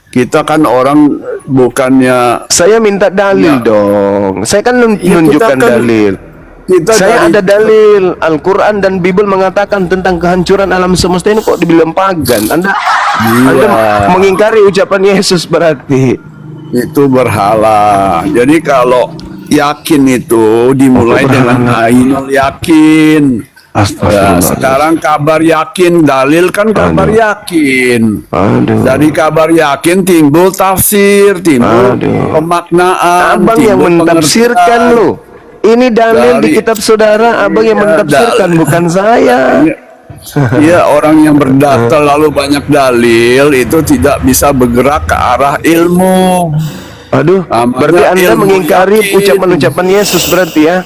Kita kan orang bukannya saya minta dalil dong. Saya kan Ya, menunjukkan kita kan- dalil. Saya ada dalil. Al-Quran dan Bible mengatakan tentang kehancuran alam semesta ini kok dibilang pagan. Anda mengingkari ucapan Yesus berarti. itu berhala. Jadi kalau yakin itu dimulai dengan ainul yakin. Ya, sekarang kabar yakin, dalil kan kabar yakin. Dari kabar yakin timbul tafsir, timbul pemaknaan. Abang yang timbul mentafsirkan pengertian. lo. Ini dalil di Dari- kitab saudara. Abang yang Iya, mentafsirkan, bukan saya. Iya, orang yang berdata lalu banyak dalil itu tidak bisa bergerak ke arah ilmu. Aduh, Namanya berarti Anda ilmu mengingkari yakin. ucapan-ucapan Yesus berarti ya.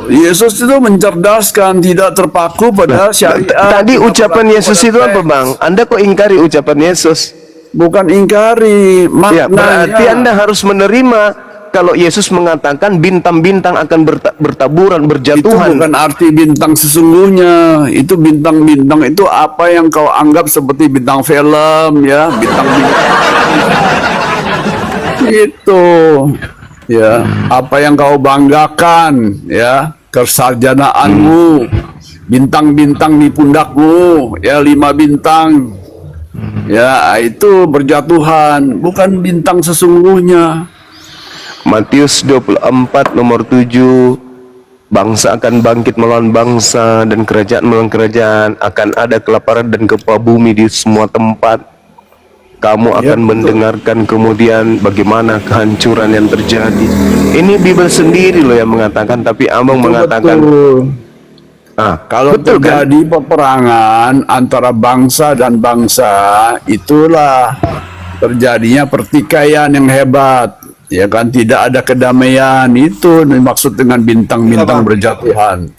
Yesus itu mencerdaskan, tidak terpaku pada syariat. Tadi tidak ucapan terpaku Yesus pada itu apa, teks. Bang? Anda kok ingkari ucapan Yesus? Bukan ingkari, Ya, maknanya. berarti Anda harus menerima kalau Yesus mengatakan bintang-bintang akan bertaburan, Itu berjatuhan. bukan arti bintang sesungguhnya. Itu bintang-bintang itu apa yang kau anggap seperti bintang film, ya, bintang-bintang. Itu, ya, apa yang kau banggakan, ya, kesarjanaanmu, bintang-bintang di pundakmu, ya, 5 bintang, ya, itu berjatuhan, bukan bintang sesungguhnya. Matius 24 nomor 7, bangsa akan bangkit melawan bangsa dan kerajaan melawan kerajaan, akan ada kelaparan dan gempa bumi di semua tempat. Kamu akan betul. mendengarkan kemudian bagaimana kehancuran yang terjadi. Ini Bible sendiri loh yang mengatakan, tapi Abang mengatakan Betul. Kalau betul kan? terjadi peperangan antara bangsa dan bangsa, itulah terjadinya pertikaian yang hebat. Ya kan, tidak ada kedamaian. Itu dimaksud dengan bintang-bintang berjatuhan.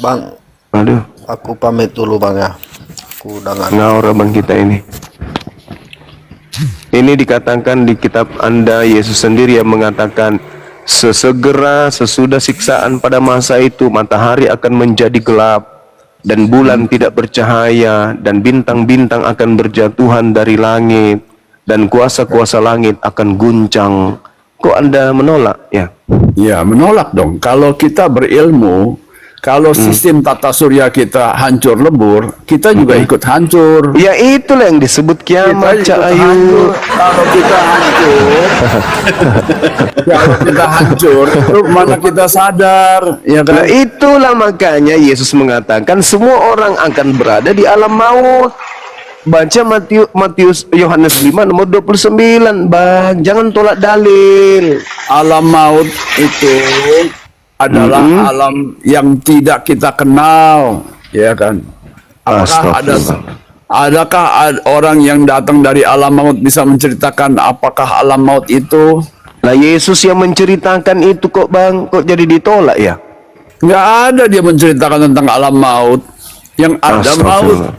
Bang, Aduh, aku pamit dulu Bang ya. Aku udah ngantuk. ngawur Abang kita ini. Ini dikatakan di kitab Anda, Yesus sendiri yang mengatakan, sesegera sesudah siksaan pada masa itu, matahari akan menjadi gelap, dan bulan tidak bercahaya, dan bintang-bintang akan berjatuhan dari langit, dan kuasa-kuasa langit akan guncang. Kok Anda menolak? Ya. Ya, menolak dong. Kalau kita berilmu, kalau sistem tata surya kita hancur lebur, kita juga ikut hancur. Ya itulah yang disebut kiamat, Cak Ayu. Kalau kita hancur, kalau kita hancur, itu mana kita sadar, ya Nah kan? itulah makanya Yesus mengatakan semua orang akan berada di alam maut. Baca Matius Yohanes 5 nomor 29, Bang. Jangan tolak dalil. Alam maut itu adalah alam yang tidak kita kenal, ya kan? Adakah orang yang datang dari alam maut bisa menceritakan apakah alam maut itu? Nah Yesus yang menceritakan itu kok, Bang, kok jadi ditolak ya? Nggak ada dia menceritakan tentang alam maut. Yang ada maut.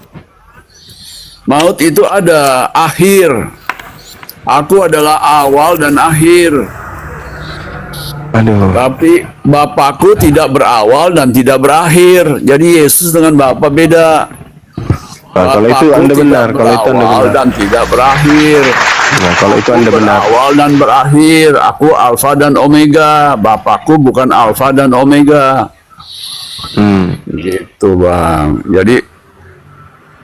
Maut itu ada akhir. Aku adalah awal dan akhir. Aduh. Tapi Bapakku tidak berawal dan tidak berakhir. Jadi Yesus dengan Bapa beda. Nah, kalau itu Bapakku Anda tidak benar, kalau itu Anda berawal benar. dan tidak berakhir. Nah, kalau itu Anda benar. Berawal dan berakhir. Aku Alfa dan Omega. Bapakku bukan Alfa dan Omega. Gitu, Bang.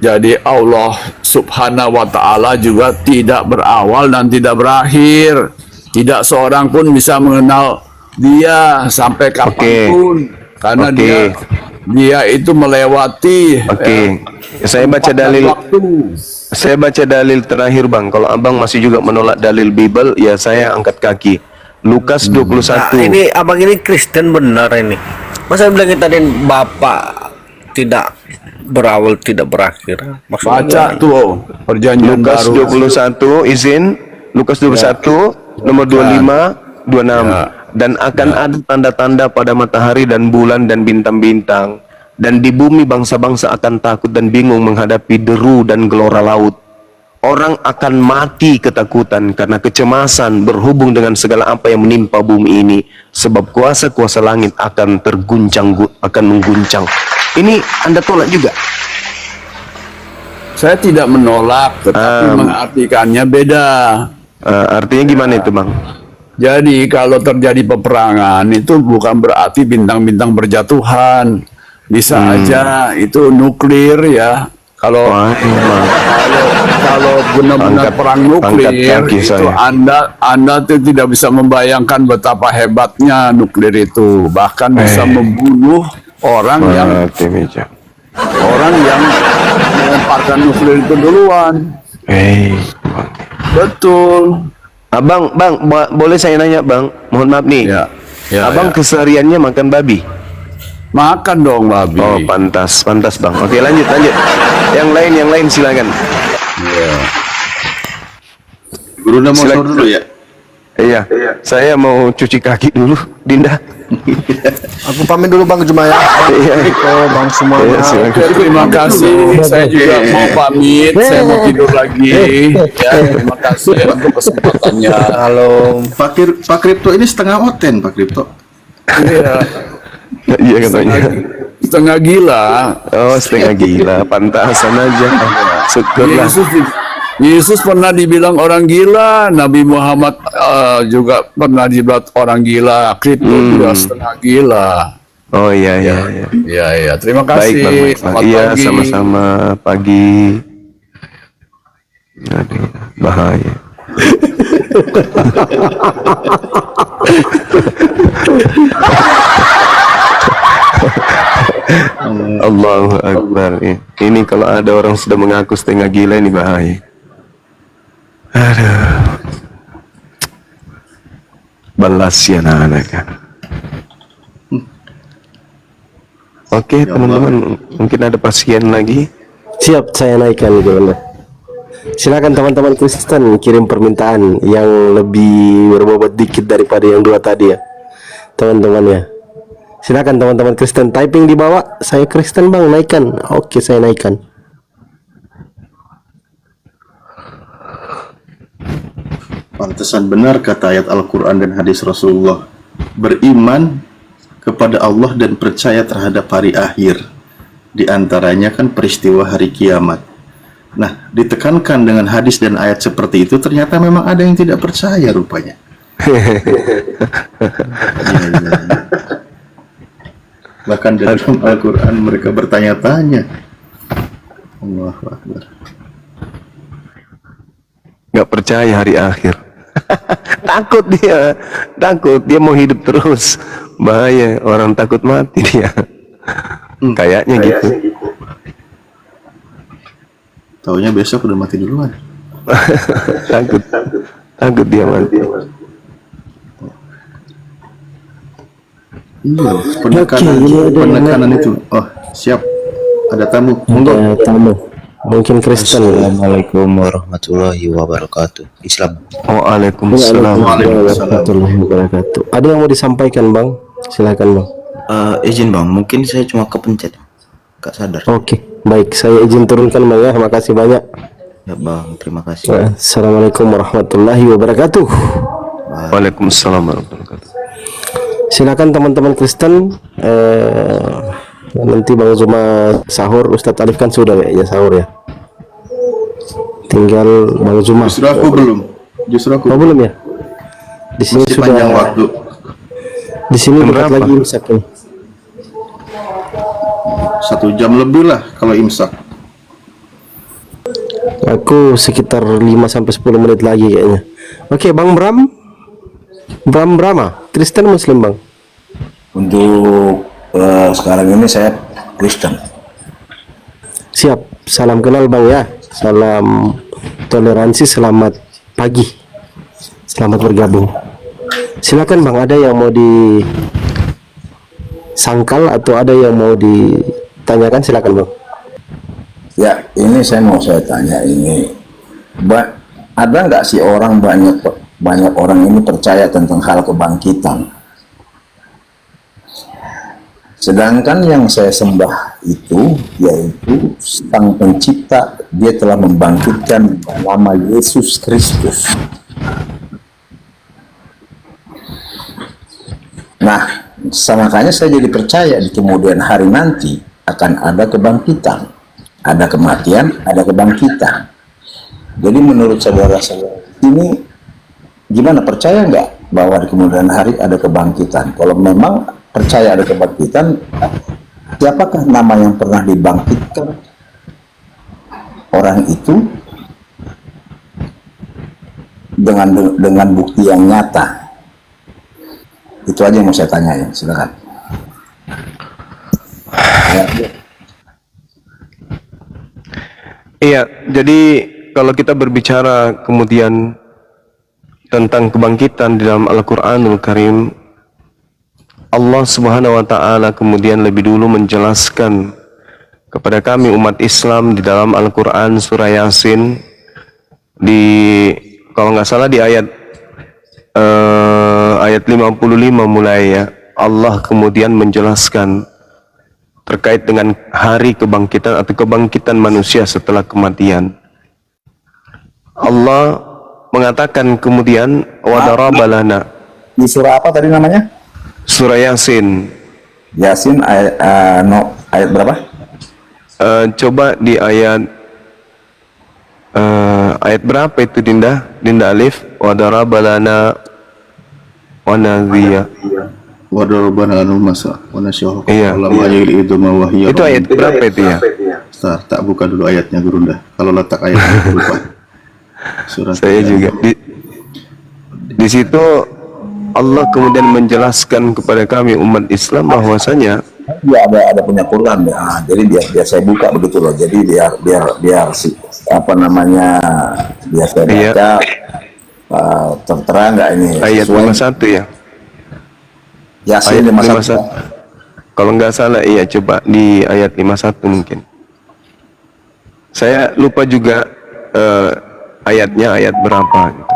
Jadi Allah Subhanahu wa taala juga tidak berawal dan tidak berakhir. Tidak seorang pun bisa mengenal dia sampai kapanpun. Karena dia itu melewati Saya baca dalil. waktu. Saya baca dalil terakhir, Bang. Kalau Abang masih juga menolak dalil Bible, ya saya angkat kaki. Lukas 21. Nah, ini abang ini Kristen benar ini. Masa bilang tadi Bapak tidak berawal tidak berakhir? Baca tuh perjanjian Lukas baru. 21, izin. Lukas 21 nomor 25, 26. Dan akan ada tanda-tanda pada matahari dan bulan dan bintang-bintang, dan di bumi bangsa-bangsa akan takut dan bingung menghadapi deru dan gelora laut. Orang akan mati ketakutan karena kecemasan berhubung dengan segala apa yang menimpa bumi ini, sebab kuasa-kuasa langit akan akan mengguncang. Ini Anda tolak juga? Saya tidak menolak, tetapi mengartikannya beda. Artinya gimana itu, Bang? Jadi kalau terjadi peperangan itu bukan berarti bintang-bintang berjatuhan. Bisa aja itu nuklir ya. Kalau benar-benar perang nuklir kaki itu saya. Anda tuh tidak bisa membayangkan betapa hebatnya nuklir itu. Bahkan bisa membunuh orang yang melemparkan nuklir itu duluan. Betul. Abang, boleh saya nanya, Bang? Mohon maaf nih. Abang kesehariannya makan babi? Makan dong babi. Oh, pantas, Bang. Oke, lanjut. Yang lain silakan. Guru mau sahur dulu ya. Iya. Saya mau cuci kaki dulu, Dinda. Aku pamit dulu Bang Jumaya. Bang semuanya. Terima kasih. Saya juga mau pamit. Saya mau tidur lagi. Ya, terima kasih untuk kesempatannya. Halo. Pak Kripto ini setengah oten, Pak Kripto. Iya katanya. Setengah gila. Oh, setengah gila. Pantasan aja. Syukurlah. Yesus pernah dibilang orang gila. Nabi Muhammad juga pernah dibilang orang gila. Kripto juga setengah gila. Oh iya. Iya. Terima kasih. Baik, Bang. Selamat Iya, pagi. sama-sama pagi. Aduh, bahaya. Allahu Akbar. Ini kalau ada orang sudah mengaku setengah gila ini bahaya. Aduh. Balas ya anak-anak. Oke, teman-teman, mungkin ada pasien lagi. Siap, saya naikkan gimana? Silakan teman-teman Kristen kirim permintaan yang lebih berbobot dikit daripada yang dua tadi ya, teman-teman ya. Silakan teman-teman Kristen typing di bawah. Saya Kristen bang, naikkan. Oke, saya naikkan. Pantesan benar kata ayat Al-Quran dan hadis Rasulullah. Beriman kepada Allah dan percaya terhadap hari akhir. Di antaranya kan peristiwa hari kiamat. Nah, ditekankan dengan hadis dan ayat seperti itu, ternyata memang ada yang tidak percaya rupanya. Iya, iya, iya. Bahkan dalam Al-Quran mereka bertanya-tanya. Allahu Akbar. Nggak percaya hari akhir. Takut dia mau hidup terus, bahaya, orang takut mati dia. Kayaknya gitu. Taunya besok udah mati duluan. takut dia mati. Iya, penekanan itu. Oh, siap. Ada tamu. Monggo. Tamu. Mungkin Kristen. Assalamualaikum warahmatullahi wabarakatuh. Islam. Waalaikumsalam. Warahmatullahi wabarakatuh. Ada yang mau disampaikan, Bang? Silakan, Bang. Izin bang, mungkin saya cuma kepencet, gak sadar. Oke, baik. Saya izin turunkan, Bang ya. Makasih banyak. Ya bang, terima kasih. Assalamualaikum warahmatullahi wabarakatuh. Waalaikumsalam warahmatullahi wabarakatuh. Silakan teman-teman Kristen. Nanti Bang Zuma sahur, Ustadz Alif kan sudah ya sahur ya. Tinggal Bang Zuma. Justru aku belum. Oh, belum ya? Di sini Masih sudah panjang waktu. Di sini dekat Berapa? lagi imsak nih. 1 jam lebih lah kalau imsak. Aku sekitar 5 sampai 10 menit lagi kayaknya. Oke, Bang Bram. Bram Brama, Kristen Muslim, Bang? Untuk sekarang ini saya Kristen. Siap. Salam kenal, Bang ya. Salam toleransi, selamat pagi. Selamat bergabung. Silakan, Bang, ada yang mau disangkal atau ada yang mau ditanyakan, silakan, Bang. Ya, ini saya tanya ini, ada nggak sih banyak orang ini percaya tentang hal kebangkitan? Sedangkan yang saya sembah itu yaitu Sang Pencipta, dia telah membangkitkan nama Yesus Kristus. Nah, makanya saya jadi percaya di kemudian hari nanti akan ada kebangkitan, ada kematian, ada kebangkitan. Jadi menurut saudara-saudara ini gimana, percaya nggak bahwa di kemudian hari ada kebangkitan? Kalau memang percaya ada kebangkitan, siapakah nama yang pernah dibangkitkan orang itu dengan bukti yang nyata? Itu aja yang mau saya tanya ya, silakan. Iya, jadi kalau kita berbicara kemudian tentang kebangkitan di dalam Al-Quranul Karim, Allah Subhanahu wa Ta'ala kemudian lebih dulu menjelaskan kepada kami umat Islam di dalam Al-Quran surah Yasin, di kalau nggak salah di ayat 55 mulai ya, Allah kemudian menjelaskan terkait dengan hari kebangkitan atau kebangkitan manusia setelah kematian. Allah mengatakan kemudian wadarabalana. Di surah apa tadi namanya? Surah Yasin. Yasin ayat berapa? Coba di ayat berapa itu Dinda Alif? Wadarabalana wa nadhiya. Wadarabana masa wa nasyahu Iya. itu mawahiyah. Itu ayat berapa itu ya? Tak buka dulu ayatnya Gurunda. Kalau letak ayatnya lupa. Surat Saya juga di situ Allah kemudian menjelaskan kepada kami umat Islam bahwasanya Ya ada punya Quran ya. Jadi biar saya buka begitu loh. Jadi biar biar saya Iya. baca tertera nggak ini ayat sesuai 51 ya. Yasin Ayat 51. 51. Kalau nggak salah iya, coba di ayat 51 mungkin. Saya lupa juga ayatnya ayat berapa gitu.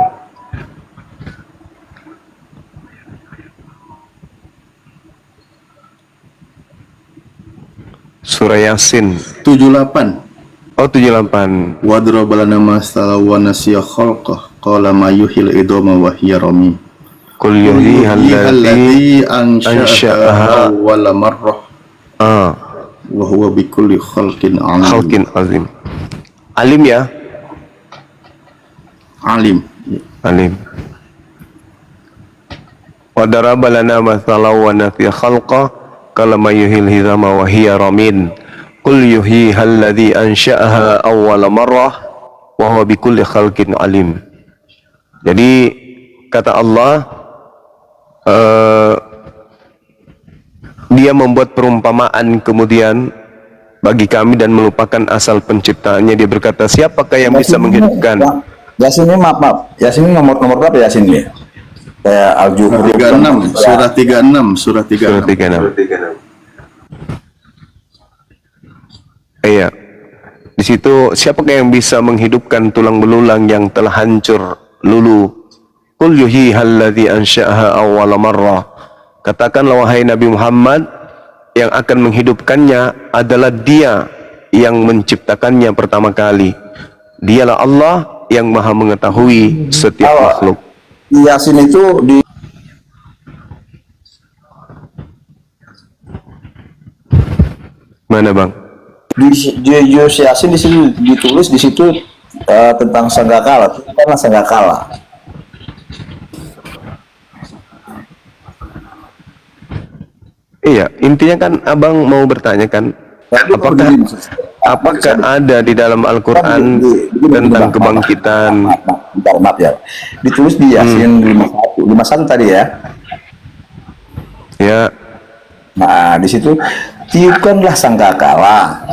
Surah Yasin 78. Oh 78. Wadrabalana masala wa nasiya khalqah qala ma yuhil idama wa hiya ramim. Qul yuhyiha alladzi ansha'aha awwala marrah wa huwa bikulli khalqin alim. khalqin azim. Alim ya, Alim. alim. Wa daraba lana mathalan wa nasiya khalqa qala ma yuhyil hizama wa hiya ramin. Qul yuhyiha alladzi ansha'aha awwala marrah wa huwa bikulli khalqin alim. Jadi kata Allah, dia membuat perumpamaan kemudian bagi kami dan melupakan asal penciptaannya. Dia berkata, siapakah yang bisa menghidupkan? Yasin ini maaf. Yasin ini nomor berapa Yasin ini? Kayak Al-Juhur 36, surah 36, surah 36. Iya. Di situ siapakah yang bisa menghidupkan tulang belulang yang telah hancur lulu? Qul yuhyiha alladzi ansha'aha awwala marrah. Katakanlah wahai Nabi Muhammad, yang akan menghidupkannya adalah Dia yang menciptakannya pertama kali. Dialah Allah yang Maha mengetahui setiap makhluk. Yasin itu di Mana bang? di juz Yasin di situ ditulis di situ tentang sanggakala, karena sanggakala. Iya, intinya kan abang mau bertanya kan, apakah ada di dalam Al-Quran tentang kebangkitan? Maaf ya. Ditulis di Yasin 51 tadi ya. Ya. Nah, di situ tiupkanlah sangkakala.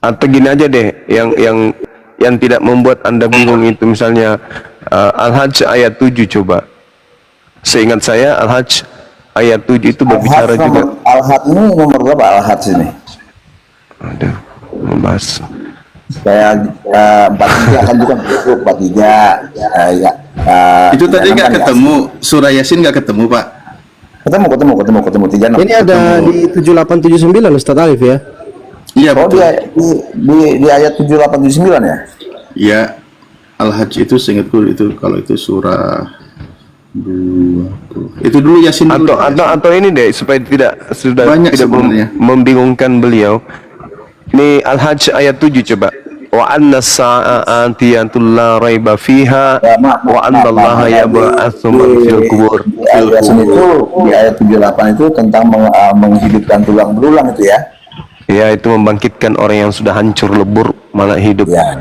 Atau gini aja deh, yang tidak membuat Anda bingung itu misalnya Al-Hajj ayat 7 coba. Seingat saya Al-Hajj ayat 7 itu berbicara juga. Al-Hajj ini nomor berapa Al-Hajj ini? Aduh, membahas. Saya 43 akan juga 43. Itu tadi nggak ketemu, surah Yasin nggak ketemu Pak? Ketemu 36. Ini ada di 7879 Ustaz Alif ya. Iya Oh betul. di ayat 7879 ya? Ya, Al-Hajj itu seingatku itu kalau itu surah 20. Itu dulu Yasin dulu. Atau ini deh supaya sudah Banyak tidak sebenarnya. membingungkan beliau. Ini Al-Hajj ayat 7 coba. Wa anna as-sa'atil la raiba fiha wa anna Allaha yab'atsu man fil qubur. Yasin itu di ayat 78 itu tentang menghidupkan tulang belulang itu ya. Ya, itu membangkitkan orang yang sudah hancur lebur malah hidup. Ya.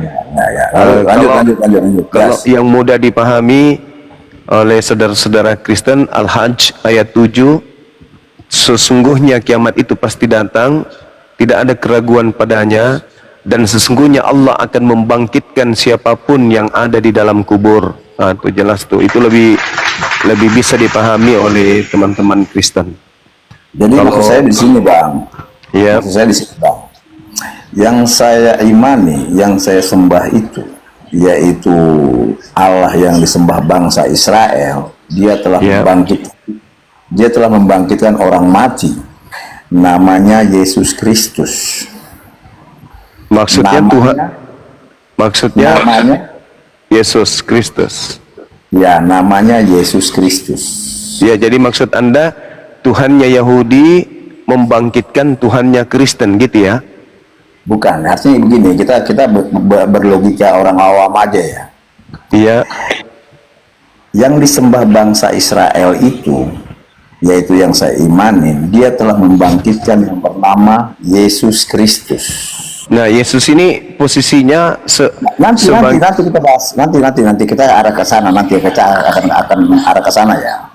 Lanjut. Kalau Yes. yang mudah dipahami oleh saudara-saudara Kristen, Al-Hajj ayat 7, sesungguhnya kiamat itu pasti datang, tidak ada keraguan padanya, dan sesungguhnya Allah akan membangkitkan siapapun yang ada di dalam kubur. Nah, itu jelas tuh. Itu lebih bisa dipahami oleh teman-teman Kristen. Jadi maksud saya di sini Bang. Ya. Maksud saya di sini Bang. Yang saya imani, yang saya sembah itu, yaitu Allah yang disembah bangsa Israel. Dia telah membangkitkan orang mati. Namanya Yesus Kristus. Maksudnya Tuhan, namanya Yesus Kristus. ya, namanya Yesus Kristus. Ya, jadi maksud Anda Tuhannya Yahudi membangkitkan Tuhannya Kristen gitu ya? Bukan, artinya begini, kita berlogika orang awam aja ya. Iya. Yang disembah bangsa Israel itu, yaitu yang saya imanin, dia telah membangkitkan yang bernama Yesus Kristus. Nah, Yesus ini posisinya Nanti kita bahas, nanti kita arah ke sana, nanti kita akan arah ke sana ya.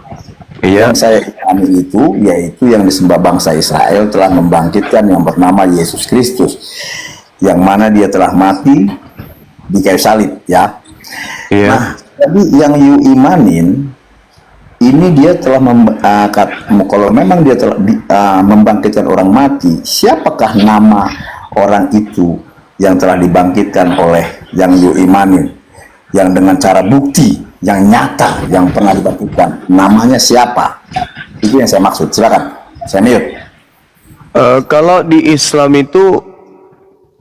Iya. Yang saya imani itu, yaitu yang disembah bangsa Israel telah membangkitkan yang bernama Yesus Kristus, yang mana dia telah mati di kayu salib ya. Iya. Nah, jadi yang you imanin ini dia telah kalau memang dia telah membangkitkan orang mati, siapakah nama orang itu yang telah dibangkitkan oleh yang you imanin, yang dengan cara bukti yang nyata yang pernah dibangkitkan, namanya siapa? Itu yang saya maksud. Silakan, saya mute. Kalau di Islam itu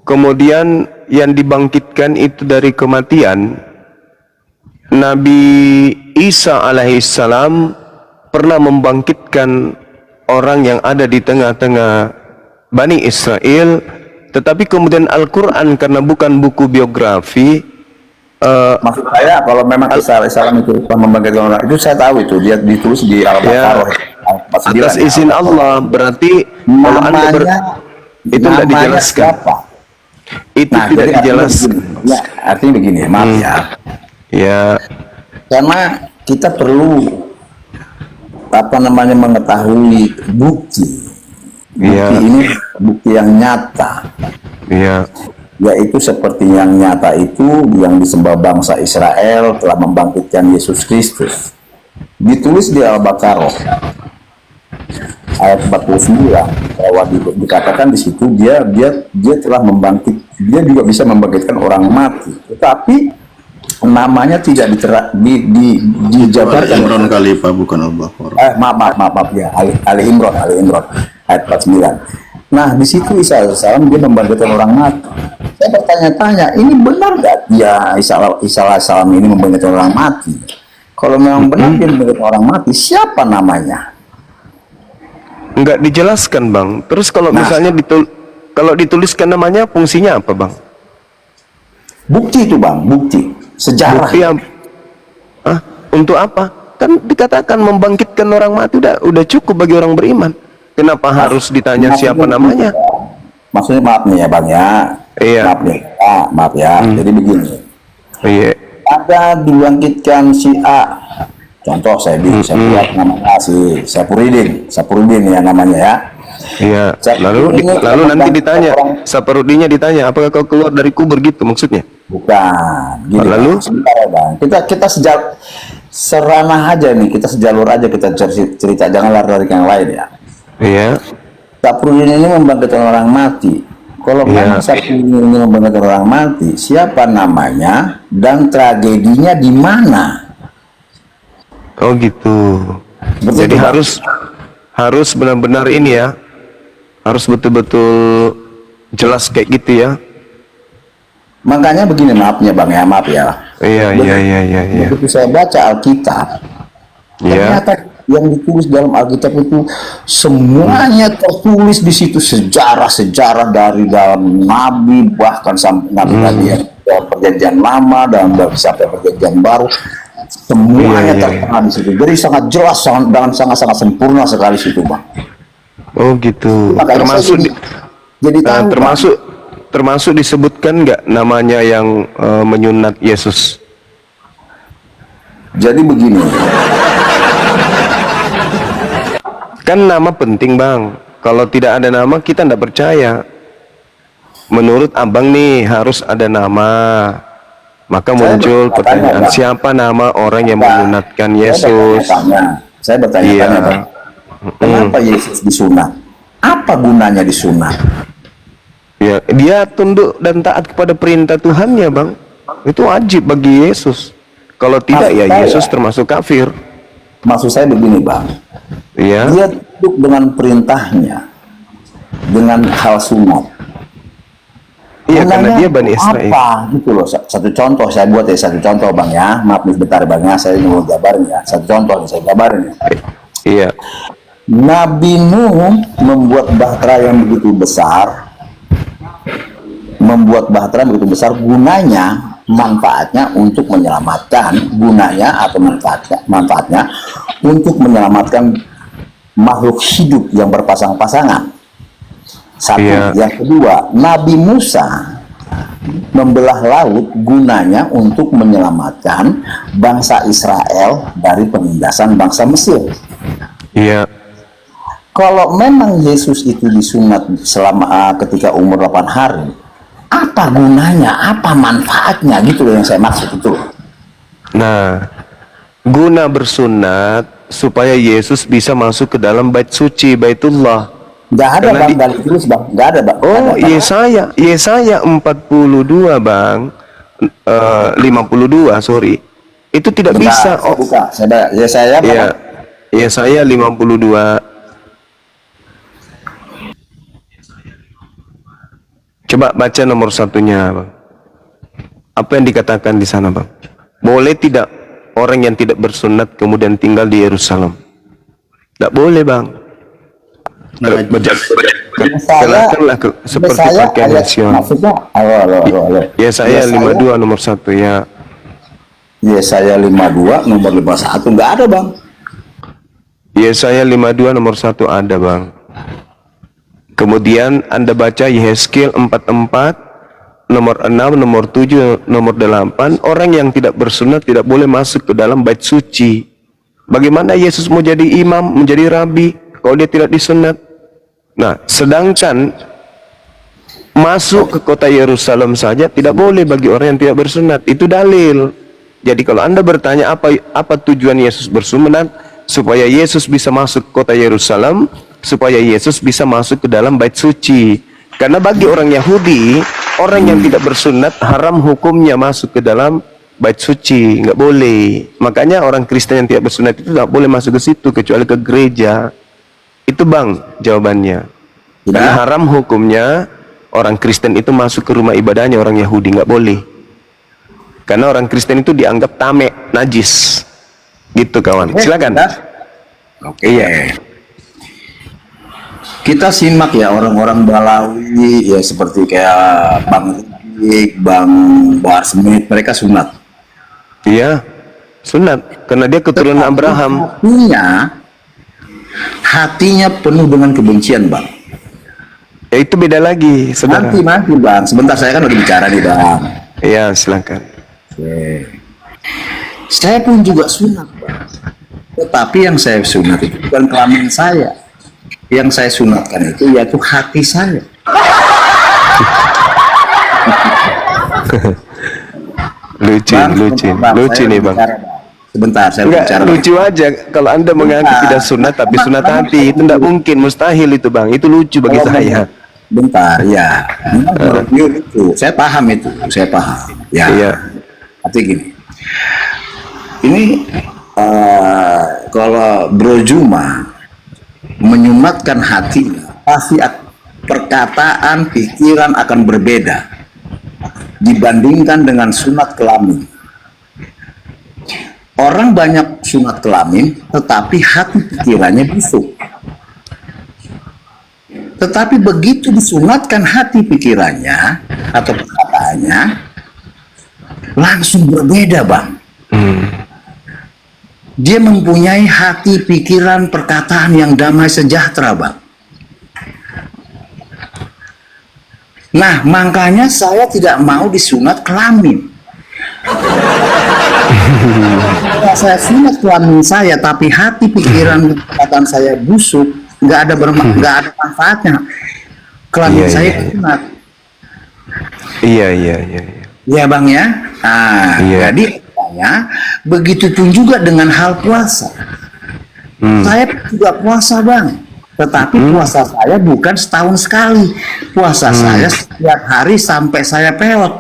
kemudian yang dibangkitkan itu dari kematian, Nabi Isa alaihissalam pernah membangkitkan orang yang ada di tengah-tengah Bani Israel, tetapi kemudian Al-Quran karena bukan buku biografi, Maksud saya kalau memang Islam itu membangkitkan orang itu saya tahu itu dia ditulis di Al-Baqarah atas izin Allah, berarti kalau Anda itu tidak dijelaskan. Siapa? Itu Nah, tidak jadi dijelaskan. artinya begini, maaf ya. Ya, Karena kita perlu mengetahui bukti. Bukti Iya. ini bukti yang nyata. ya, Yaitu seperti yang nyata itu yang disembah bangsa Israel telah membangkitkan Yesus Kristus. Ditulis di Al-Baqarah ayat 49 bahwa dikatakan di situ dia telah dia juga bisa membangkitkan orang mati. Tetapi namanya tidak dijabarkan. Imran kali Pak, bukan Al-Baqarah. Maaf ya, Ali Imran ayat 49. Nah, di situ Isa alaihissalam dia membangkitkan orang mati. Saya bertanya-tanya, ini benar nggak Isa alaihissalam ini membangkitkan orang mati? Kalau memang benar dia membangkitkan orang mati, siapa namanya? nggak dijelaskan Bang. Terus kalau misalnya kalau dituliskan namanya, fungsinya apa Bang? Bukti itu Bang, bukti sejarah. Bukti untuk apa? Kan dikatakan membangkitkan orang mati udah cukup bagi orang beriman. Kenapa harus ditanya siapa namanya? Maksudnya maaf nih ya Bang ya. Iya. Maaf nih, maaf ya. Jadi begini. Iya. Ada dibangkitkan si A. Contoh saya buat namanya si Sapuridin ya namanya ya. Iya. Lalu nanti ditanya, Saparudinya ditanya, apakah kau keluar dari kubur gitu maksudnya? Bukan. Gini, Lalu? Bang. Sebentar ya Bang. Kita seranah aja nih, kita sejalur aja kita cerita, jangan lari dari yang lain ya. Iya. Sapuridin ini membangkitkan orang mati. Kalau memang Sapuridin ini membangkitkan orang mati, siapa namanya dan tragedinya di mana? Oh gitu. Betul, Jadi Bang. harus benar-benar ini ya. Harus betul-betul jelas kayak gitu ya. Makanya begini, maaf ya Bang ya, maaf ya. Iya. Begitu saya baca Alkitab, Iya. ternyata yang ditulis dalam Alkitab itu semuanya tertulis di situ, sejarah-sejarah dari dalam Nabi, bahkan sampai Nabi-Nabi yang dalam perjanjian lama dan sampai perjanjian baru, semuanya tertera di situ. Jadi sangat jelas, dengan sangat-sangat sempurna sekali situ Bang. Oh gitu. Makanya Termasuk saya jadi tahu, Bang. termasuk disebutkan nggak namanya yang menyunat Yesus? Jadi begini, Kan nama penting Bang. Kalau tidak ada nama kita tidak percaya. Menurut Abang nih harus ada nama. Maka muncul pertanyaan, siapa nama orang yang menyunatkan Yesus? Saya bertanya-tanya Bang, kenapa Yesus disunat? Apa gunanya disunat? Ya, dia tunduk dan taat kepada perintah Tuhannya Bang. Itu wajib bagi Yesus. Kalau tidak ya Yesus termasuk kafir. Maksud saya begini Bang, Ya. dia tunduk dengan perintahnya, dengan hal sunat. Iya, karena Gunanya dia Bani Israel. apa gitu loh. Satu contoh saya buat ya, satu contoh Bang ya. Maaf nih bentar Bang ya, saya mau jabarin ya. Satu contoh nih saya jabarin ya. Iya. Nabi Nuh membuat bahtera yang begitu besar, gunanya, manfaatnya untuk menyelamatkan, manfaatnya untuk menyelamatkan makhluk hidup yang berpasang-pasangan. Satu. Iya. Yang kedua, Nabi Musa membelah laut gunanya untuk menyelamatkan bangsa Israel dari penindasan bangsa Mesir. Iya. Kalau memang Yesus itu disunat selama ketika umur 8 hari, apa gunanya, apa manfaatnya gitu loh yang saya maksud itu. Nah, guna bersunat supaya Yesus bisa masuk ke dalam bait suci, Baitullah. Nggak ada Karena Bang, di- dari tulis Bang, nggak ada Bang. Oh, Nggak ada, Bang. Yesaya 42 Bang. 52, sorry. Itu tidak Bentar, bisa. saya buka. Saya Iya. Yesaya 52. Coba baca nomor satunya, Bang. Apa yang dikatakan di sana, Bang? boleh tidak orang yang tidak bersunat kemudian tinggal di Yerusalem? Tidak boleh, Bang. Kenakanlah seperti pakaian nasional. Maksudnya, halo. Ya saya 52 nomor 1 ya. Ya saya 52 nomor 51 nggak ada, Bang. Ya saya 52 nomor 1 ada, Bang. Kemudian Anda baca Yehezkiel 44 nomor 6, nomor 7, nomor 8, orang yang tidak bersunat tidak boleh masuk ke dalam bait suci. Bagaimana Yesus mau jadi imam, menjadi rabi kalau dia tidak disunat? Nah, sedangkan masuk ke kota Yerusalem saja tidak boleh bagi orang yang tidak bersunat. Itu dalil. Jadi kalau Anda bertanya apa tujuan Yesus bersunat, supaya Yesus bisa masuk ke kota Yerusalem, supaya Yesus bisa masuk ke dalam bait suci. Karena bagi orang Yahudi, orang yang tidak bersunat haram hukumnya masuk ke dalam bait suci, nggak boleh. Makanya orang Kristen yang tidak bersunat itu nggak boleh masuk ke situ kecuali ke gereja. Itu, Bang, jawabannya. Karena haram hukumnya orang Kristen itu masuk ke rumah ibadahnya orang Yahudi, nggak boleh. Karena orang Kristen itu dianggap tamek, najis. Gitu, kawan. Silakan. Oke. Iya. Kita simak ya orang-orang Balawi ya seperti kayak Bang Rik, Bang Bahar Smith, mereka sunat. Iya, sunat. Karena dia keturunan Abraham. Hatinya penuh dengan kebencian, Bang. Ya itu beda lagi, saudara. Nanti, Bang. Sebentar, saya kan udah bicara nih, Bang. Iya, silakan. Oke. Saya pun juga sunat, Bang. Tetapi yang saya sunat itu bukan kelamin saya. Yang saya sunatkan itu yaitu hati saya. lucu nih, Bang. Sebentar, saya bicara. Lucu aja kalau Anda mengaku tidak sunat tapi sunat hati, itu tidak mungkin, mustahil itu, Bang. Itu lucu bagi saya. Bentar, ya. Itu, saya paham itu, saya paham. Ya. Iya. Artinya gini. Ini kalau Bro Juma menyumatkan hatinya, pasti perkataan, pikiran akan berbeda dibandingkan dengan sunat kelamin. Orang banyak sunat kelamin, tetapi hati pikirannya busuk. Tetapi begitu disunatkan hati pikirannya atau perkataannya, langsung berbeda, Bang. Dia mempunyai hati, pikiran, perkataan yang damai sejahtera, Bang. Nah, makanya saya tidak mau disunat kelamin. Kalau saya sunat kelamin saya, tapi hati, pikiran, perkataan saya busuk, nggak ada manfaatnya. Kelamin saya sunat. Iya. Ya, Bang ya. Nah, jadi begitu pun juga dengan hal puasa. Saya juga puasa, Bang. Tetapi puasa saya bukan setahun sekali. Puasa saya setiap hari sampai saya peot.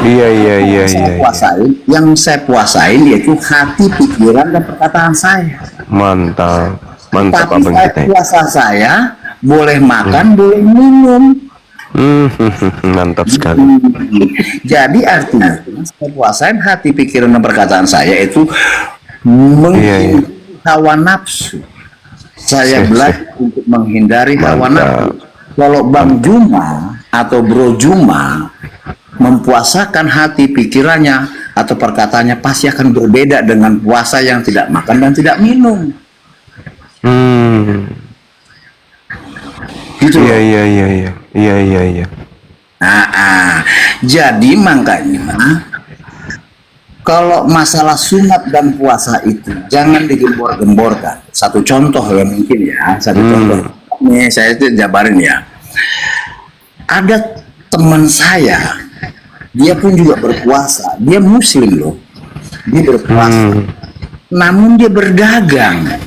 Iya. Yang saya puasain yaitu hati, pikiran, dan perkataan saya. Mantap Tapi Abang kita. puasa saya boleh makan, boleh minum. Mantap sekali. Jadi artinya saya puasain hati, pikiran, dan perkataan saya itu hawa nafsu. Saya belajar untuk menghindari hawa nafsu. Kalau Bang Juma atau Bro Juma mempuasakan hati, pikirannya atau perkataannya pasti akan berbeda dengan puasa yang tidak makan dan tidak minum. Gitu. Iya. Jadi makanya kalau masalah sunat dan puasa itu jangan digembor-gemborkan. Satu contoh ya mungkin ya, contoh. Nih saya itu jabarin ya. Ada teman saya, dia pun juga berpuasa. Dia muslim loh. Dia berpuasa. Namun dia berdagang.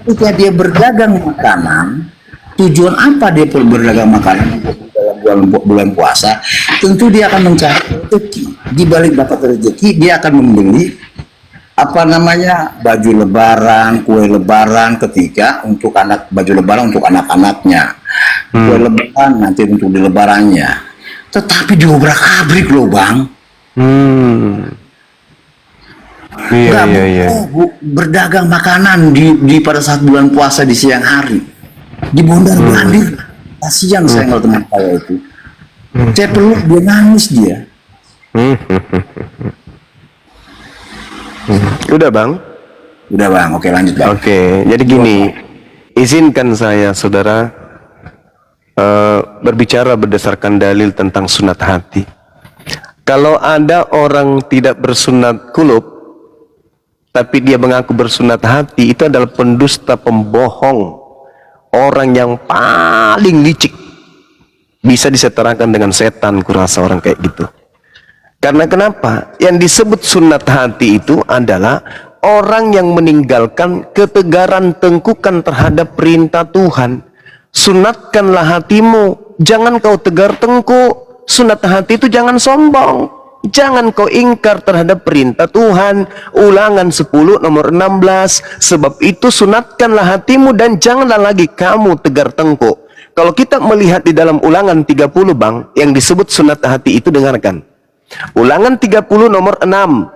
Ketika dia berdagang makanan, tujuan apa dia berdagang makanan dalam bulan puasa? Tentu dia akan mencari rezeki. Di balik dapat rezeki, dia akan membeli baju lebaran, kue lebaran ketika untuk baju lebaran untuk anak-anaknya, kue lebaran nanti untuk di lebarannya. tetapi diobrak-abrik loh Bang. Iya, Nggak iya, iya. mau berdagang makanan di pada saat bulan puasa di siang hari, dibondar-bandir. Kasihan saya ngeliat teman saya itu. Saya peluk, dia nangis dia. Udah Bang? Udah Bang, oke lanjut Bang. Oke, jadi gini, izinkan saya saudara berbicara berdasarkan dalil tentang sunat hati. Kalau ada orang tidak bersunat kulub, tapi dia mengaku bersunat hati, itu adalah pendusta, pembohong, orang yang paling licik. Bisa disetarakan dengan setan, kurasa orang kayak gitu. Karena kenapa? Yang disebut sunat hati itu adalah orang yang meninggalkan ketegaran tengkukan terhadap perintah Tuhan. Sunatkanlah hatimu, jangan kau tegar tengkuk. Sunat hati itu jangan sombong, jangan kau ingkar terhadap perintah Tuhan. Ulangan 10 nomor 16. Sebab itu sunatkanlah hatimu dan janganlah lagi kamu tegar tengkuk. Kalau kita melihat di dalam Ulangan 30 Bang, yang disebut sunat hati itu, dengarkan. Ulangan 30 nomor 6.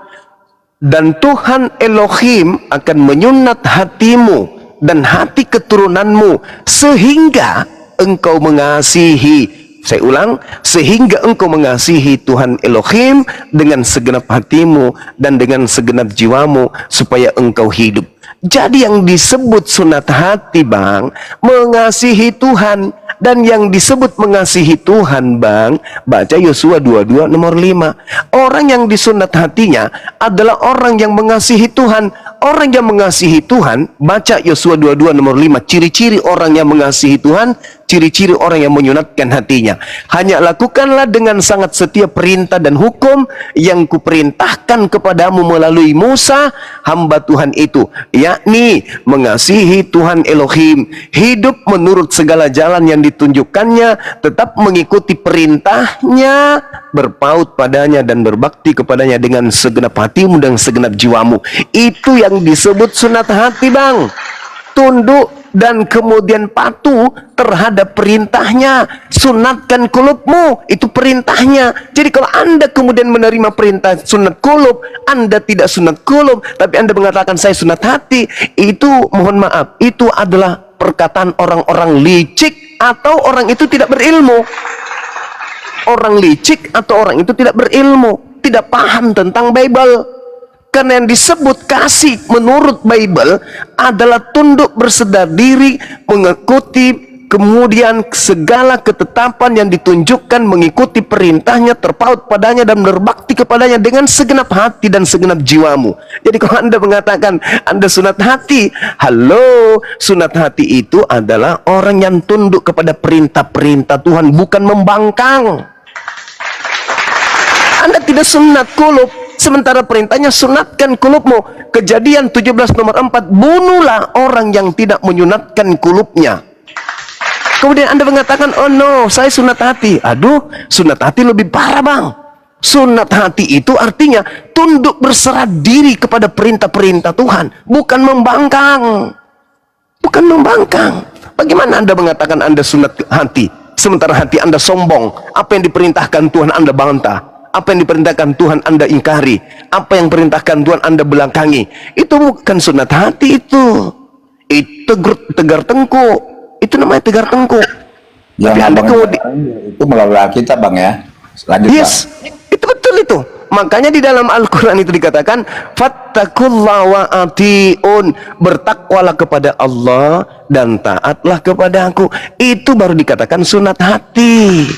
Dan Tuhan Elohim akan menyunat hatimu dan hati keturunanmu sehingga engkau mengasihi. Saya ulang, sehingga engkau mengasihi Tuhan Elohim dengan segenap hatimu dan dengan segenap jiwamu supaya engkau hidup. Jadi yang disebut sunat hati Bang, mengasihi Tuhan. Dan yang disebut mengasihi Tuhan Bang, baca Yosua 22 nomor 5. Orang yang disunat hatinya adalah orang yang mengasihi Tuhan. Orang yang mengasihi Tuhan, baca Yosua 22 nomor 5. Ciri-ciri orang yang mengasihi Tuhan, ciri-ciri orang yang menyunatkan hatinya. Hanya lakukanlah dengan sangat setia perintah dan hukum yang kuperintahkan kepadamu melalui Musa, hamba Tuhan itu, yakni mengasihi Tuhan Elohim, hidup menurut segala jalan yang ditunjukkannya, tetap mengikuti perintahnya, berpaut padanya dan berbakti kepadanya dengan segenap hatimu dan segenap jiwamu. Itu yang disebut sunat hati Bang. Tunduk dan kemudian patuh terhadap perintahnya. Sunatkan kulubmu, itu perintahnya. Jadi kalau Anda kemudian menerima perintah sunat kulub, Anda tidak sunat kulub, tapi Anda mengatakan saya sunat hati, itu mohon maaf, itu adalah perkataan orang-orang licik atau orang itu tidak berilmu. Orang licik atau orang itu tidak berilmu, tidak paham tentang Bible. Karena yang disebut kasih menurut Bible adalah tunduk bersedar diri, mengikuti kemudian segala ketetapan yang ditunjukkan, mengikuti perintahnya, terpaut padanya dan berbakti kepadanya dengan segenap hati dan segenap jiwamu. Jadi kalau Anda mengatakan Anda sunat hati, halo, sunat hati itu adalah orang yang tunduk kepada perintah-perintah Tuhan, bukan membangkang. Anda tidak sunat kulub, sementara perintahnya sunatkan kulubmu. Kejadian 17 nomor 4, bunuhlah orang yang tidak menyunatkan kulubnya. Kemudian Anda mengatakan, oh no, saya sunat hati. Aduh, sunat hati lebih parah Bang. Sunat hati itu artinya tunduk berserah diri kepada perintah-perintah Tuhan, bukan membangkang. Bukan membangkang. Bagaimana Anda mengatakan Anda sunat hati, sementara hati Anda sombong? Apa yang diperintahkan Tuhan Anda bantah? Apa yang diperintahkan Tuhan Anda ingkari? Apa yang perintahkan Tuhan Anda belakangi? Itu bukan sunat hati itu. Itu tegar tengkuk. Itu namanya tegar tengkuk. Yang Tapi Anda kemudian itu melalui Alkitab Bang ya. Lanjut yes, itu betul itu. Makanya di dalam Al-Quran itu dikatakan fattaqullaha wa atiun, bertakwalah kepada Allah dan taatlah kepada aku. Itu baru dikatakan sunat hati,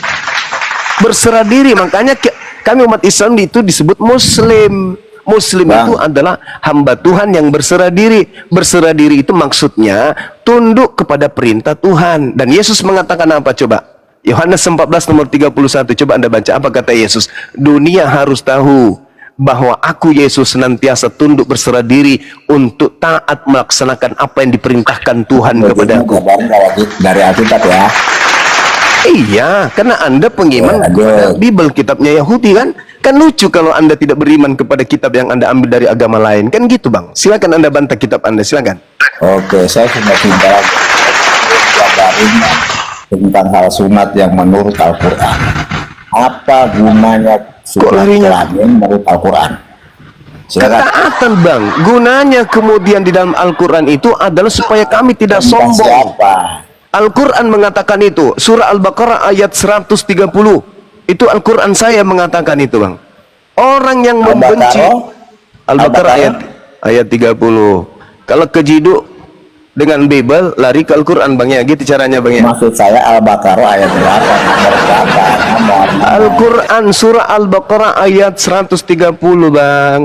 berserah diri. Makanya kami umat Islam itu disebut Muslim. Muslim Bang, itu adalah hamba Tuhan yang berserah diri. Berserah diri itu maksudnya tunduk kepada perintah Tuhan. Dan Yesus mengatakan apa coba? Yohanes 14 nomor 31. Coba Anda baca apa kata Yesus. Dunia harus tahu bahwa aku Yesus senantiasa tunduk berserah diri untuk taat melaksanakan apa yang diperintahkan Tuhan kepada aku. Dari Alkitab ya. Iya, karena Anda pengiman kepada Bible, kitabnya Yahudi kan? Kan lucu kalau Anda tidak beriman kepada kitab yang Anda ambil dari agama lain. Kan gitu Bang. Silakan Anda bantah kitab Anda, silakan. Oke, saya sudah tinggal tentang hal sunat yang menurut Al-Quran. Apa gunanya surat larinya? kelamin menurut Al-Quran? Silakan. Ketaatan bang, gunanya kemudian di dalam Al-Quran itu adalah supaya kami tidak Tentang sombong. siapa? Al-Quran mengatakan itu, surah Al-Baqarah ayat 130. Itu Al-Quran saya mengatakan itu bang. Orang yang membenci Al-Baqarah ayat 30. Kalau kejidu dengan Bible, lari ke Al-Quran bang ya, gitu caranya bang ya. Maksud saya Al-Baqarah ayat berapa? Nomor berapa? Nomor. Al-Quran surah Al-Baqarah ayat 130 bang.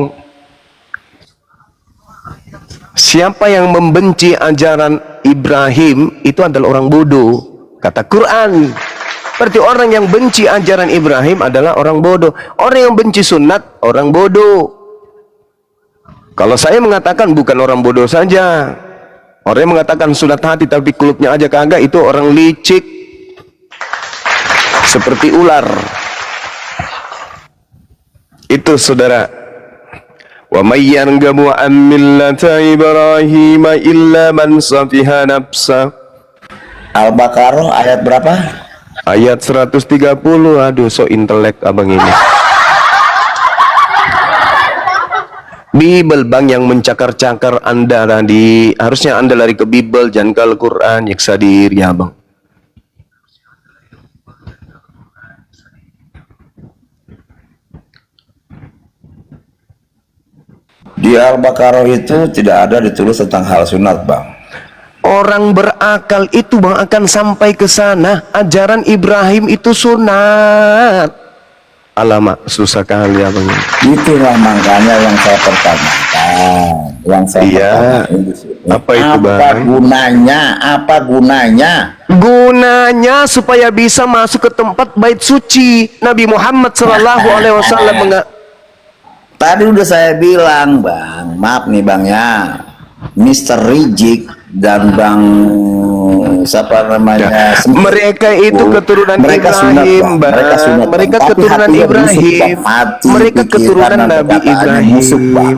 Siapa yang membenci ajaran Ibrahim itu adalah orang bodoh, kata Quran. Berarti orang yang benci ajaran Ibrahim adalah orang bodoh. Orang yang benci sunat, orang bodoh. Kalau saya mengatakan bukan orang bodoh saja. Orang yang mengatakan sunat hati tapi kulupnya aja kagak, itu orang licik. Seperti ular. Itu saudara. Wa may yarghabu an millati Ibrahim illa man safiha nafsa. Al-Baqarah ayat berapa? Ayat 130. Aduh, so intelek abang ini. Bible bang yang mencakar-cakar Anda tadi. Harusnya Anda lari ke Bible, jangan ke Al-Quran. Nyiksa diri abang. Di Al-Baqarah itu tidak ada ditulis tentang hal sunat, Bang. Orang berakal itu bang akan sampai ke sana. Ajaran Ibrahim itu sunat. Alamak, susah kali abang ini. Itulah makanya yang saya pertanyakan. Yang saya pertanyakan di sini. Apa itu, Bang? Apa gunanya? Apa gunanya? Gunanya supaya bisa masuk ke tempat bait suci. Nabi Muhammad SAW Tadi udah saya bilang, Bang. Maaf nih, Bang ya. Mr. Rijik dan Bang siapa namanya? mereka itu keturunan mereka Ibrahim, sunat, Bang. Mereka, sunat, mereka Bang. Tapi keturunan hatinya Ibrahim. busuk, Bang. Hati, Mereka pikiran, keturunan dan Nabi perkataannya Ibrahim. busuk, Bang.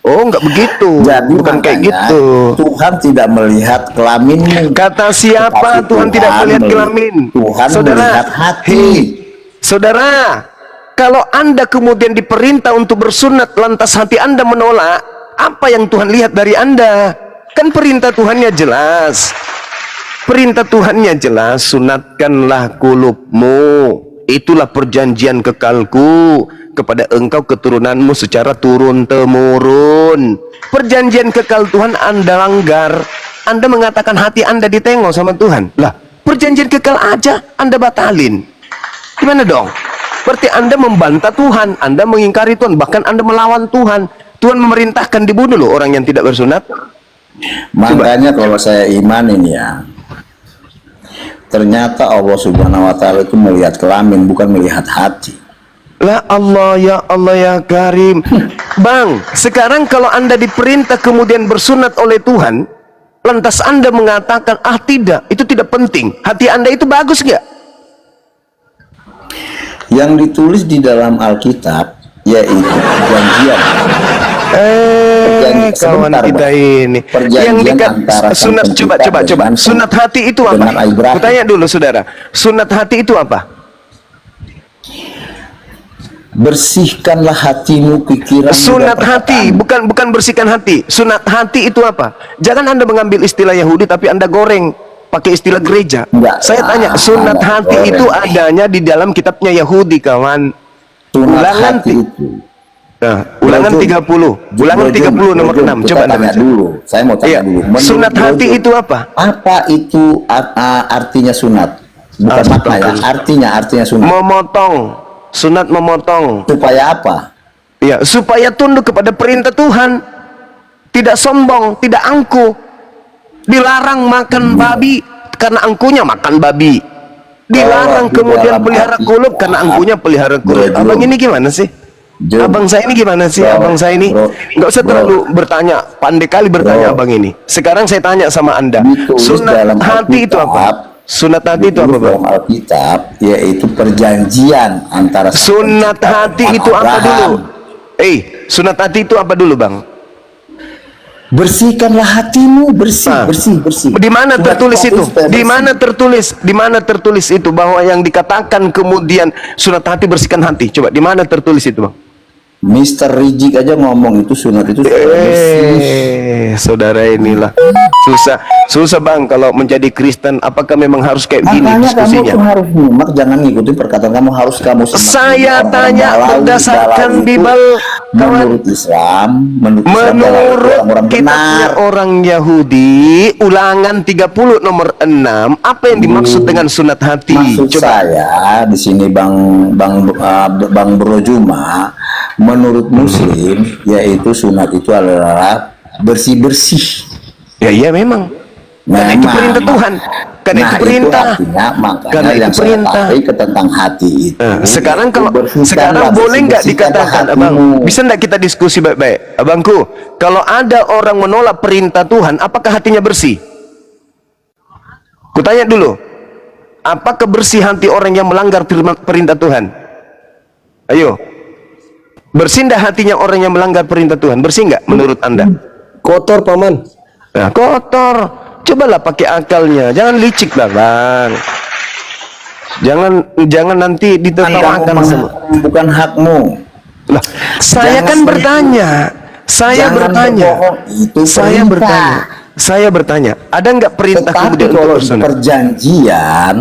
Oh, enggak begitu. Jadi bukan kayak makanya gitu. Tuhan tidak melihat kelaminmu. Kata siapa Tetapi Tuhan tidak melihat kelamin? Tuhan Saudara, melihat hati. hei, saudara, kalau Anda kemudian diperintah untuk bersunat lantas hati Anda menolak, apa yang Tuhan lihat dari Anda? Kan perintah Tuhannya jelas. Perintah Tuhannya jelas, sunatkanlah kulubmu. Itulah perjanjian kekalku kepada engkau keturunanmu secara turun-temurun. Perjanjian kekal Tuhan Anda langgar. Anda mengatakan hati Anda ditengok sama Tuhan. Lah, perjanjian kekal aja Anda batalin. Gimana dong? Berarti Anda membantah Tuhan, Anda mengingkari Tuhan, bahkan Anda melawan Tuhan. Tuhan memerintahkan dibunuh loh orang yang tidak bersunat. Makanya kalau saya imanin ya, ternyata Allah Subhanahu wa Ta'ala itu melihat kelamin, bukan melihat hati. Lah Allah ya Karim. Bang, sekarang kalau Anda diperintah kemudian bersunat oleh Tuhan, lantas Anda mengatakan, ah tidak, itu tidak penting. Hati Anda itu bagus nggak? Yang ditulis di dalam Alkitab yaitu perjanjian. Kawan Sebentar, kita Bang. ini yang dekat sunat, coba sunat hati itu apa? Kutanya dulu saudara, sunat hati itu apa? Bersihkanlah hatimu, pikiran. Sunat hati, bukan bersihkan hati. Sunat hati itu apa? Jangan Anda mengambil istilah Yahudi tapi Anda goreng pakai istilah gereja. Saya tanya, sunat hati itu adanya di dalam kitabnya Yahudi, kawan. Ulangan ulangan 30. Ulangan 30 nomor 6. Coba Anda baca dulu. Saya mau tanya dulu. Sunat hati itu apa? Apa itu artinya sunat? Bukan makna ya, artinya sunat. Memotong. Sunat memotong. Supaya apa? Ya, supaya tunduk kepada perintah Tuhan. Tidak sombong, tidak angkuh. Dilarang makan babi karena angkuhnya makan babi. Dilarang kemudian pelihara kulub karena angkuhnya pelihara kulub. Abang ini gimana sih? Abang saya ini gimana sih? Abang saya ini nggak usah terlalu bertanya, pandai kali bertanya abang ini. Sekarang saya tanya sama Anda, sunat hati itu apa? Sunat hati itu apa, Bang? Dalam Alkitab yaitu perjanjian antara sunat hati itu apa dulu? Sunat hati itu apa dulu, Bang? Bersihkanlah hatimu, bersih. Di mana Sunat tertulis hati itu? supaya Di bersih. mana tertulis? Di mana tertulis itu bahwa yang dikatakan kemudian sunat hati bersihkan hati? Coba di mana tertulis itu, Bang? Mister Rijik aja ngomong itu sunat itu supaya bersih. Saudara inilah susah Bang kalau menjadi Kristen. Apakah memang harus kayak gini Makanya kamu diskusinya? tuh harus nyimak, jangan ngikutin perkataan kamu, harus kamu simak. Saya Orang-orang tanya Malawi, berdasarkan Balawi itu Bible, kawan. menurut Islam, Islam Menurut orang-orang kitabnya benar. orang Yahudi, Ulangan 30 nomor 6, apa yang dimaksud dengan sunat hati? Maksud saya di sini Bang Bro Juma, menurut Muslim yaitu sunat itu adalah bersih-bersih. Ya iya memang. Karena itu perintah Tuhan. Karena itu perintah. Artinya, makanya Karena itu yang saya perintah. tarik ke tentang hati itu. Sekarang kalau bersihkanlah, sekarang boleh nggak bersih-bersihkanlah dikatakan, hatimu. Abang? Bisa nggak kita diskusi baik-baik, Abangku? Kalau ada orang menolak perintah Tuhan, apakah hatinya bersih? Kutanya dulu, apakah bersih hati orang yang melanggar perintah Tuhan? Ayo, bersih nggak hatinya orang yang melanggar perintah Tuhan? Bersih nggak menurut Anda? Kotor, Paman. Nah, kotor. Cobalah pakai akalnya, jangan licik lah, Bang. Jangan nanti ditertawakan semua. Bukan hakmu. Lah, saya Jangan kan bertanya. Saya Jangan bertanya. berbohong, itu Saya perintah. bertanya. Saya bertanya, ada nggak perintah Tetapi kemudian kalau untuk bersunat? perjanjian,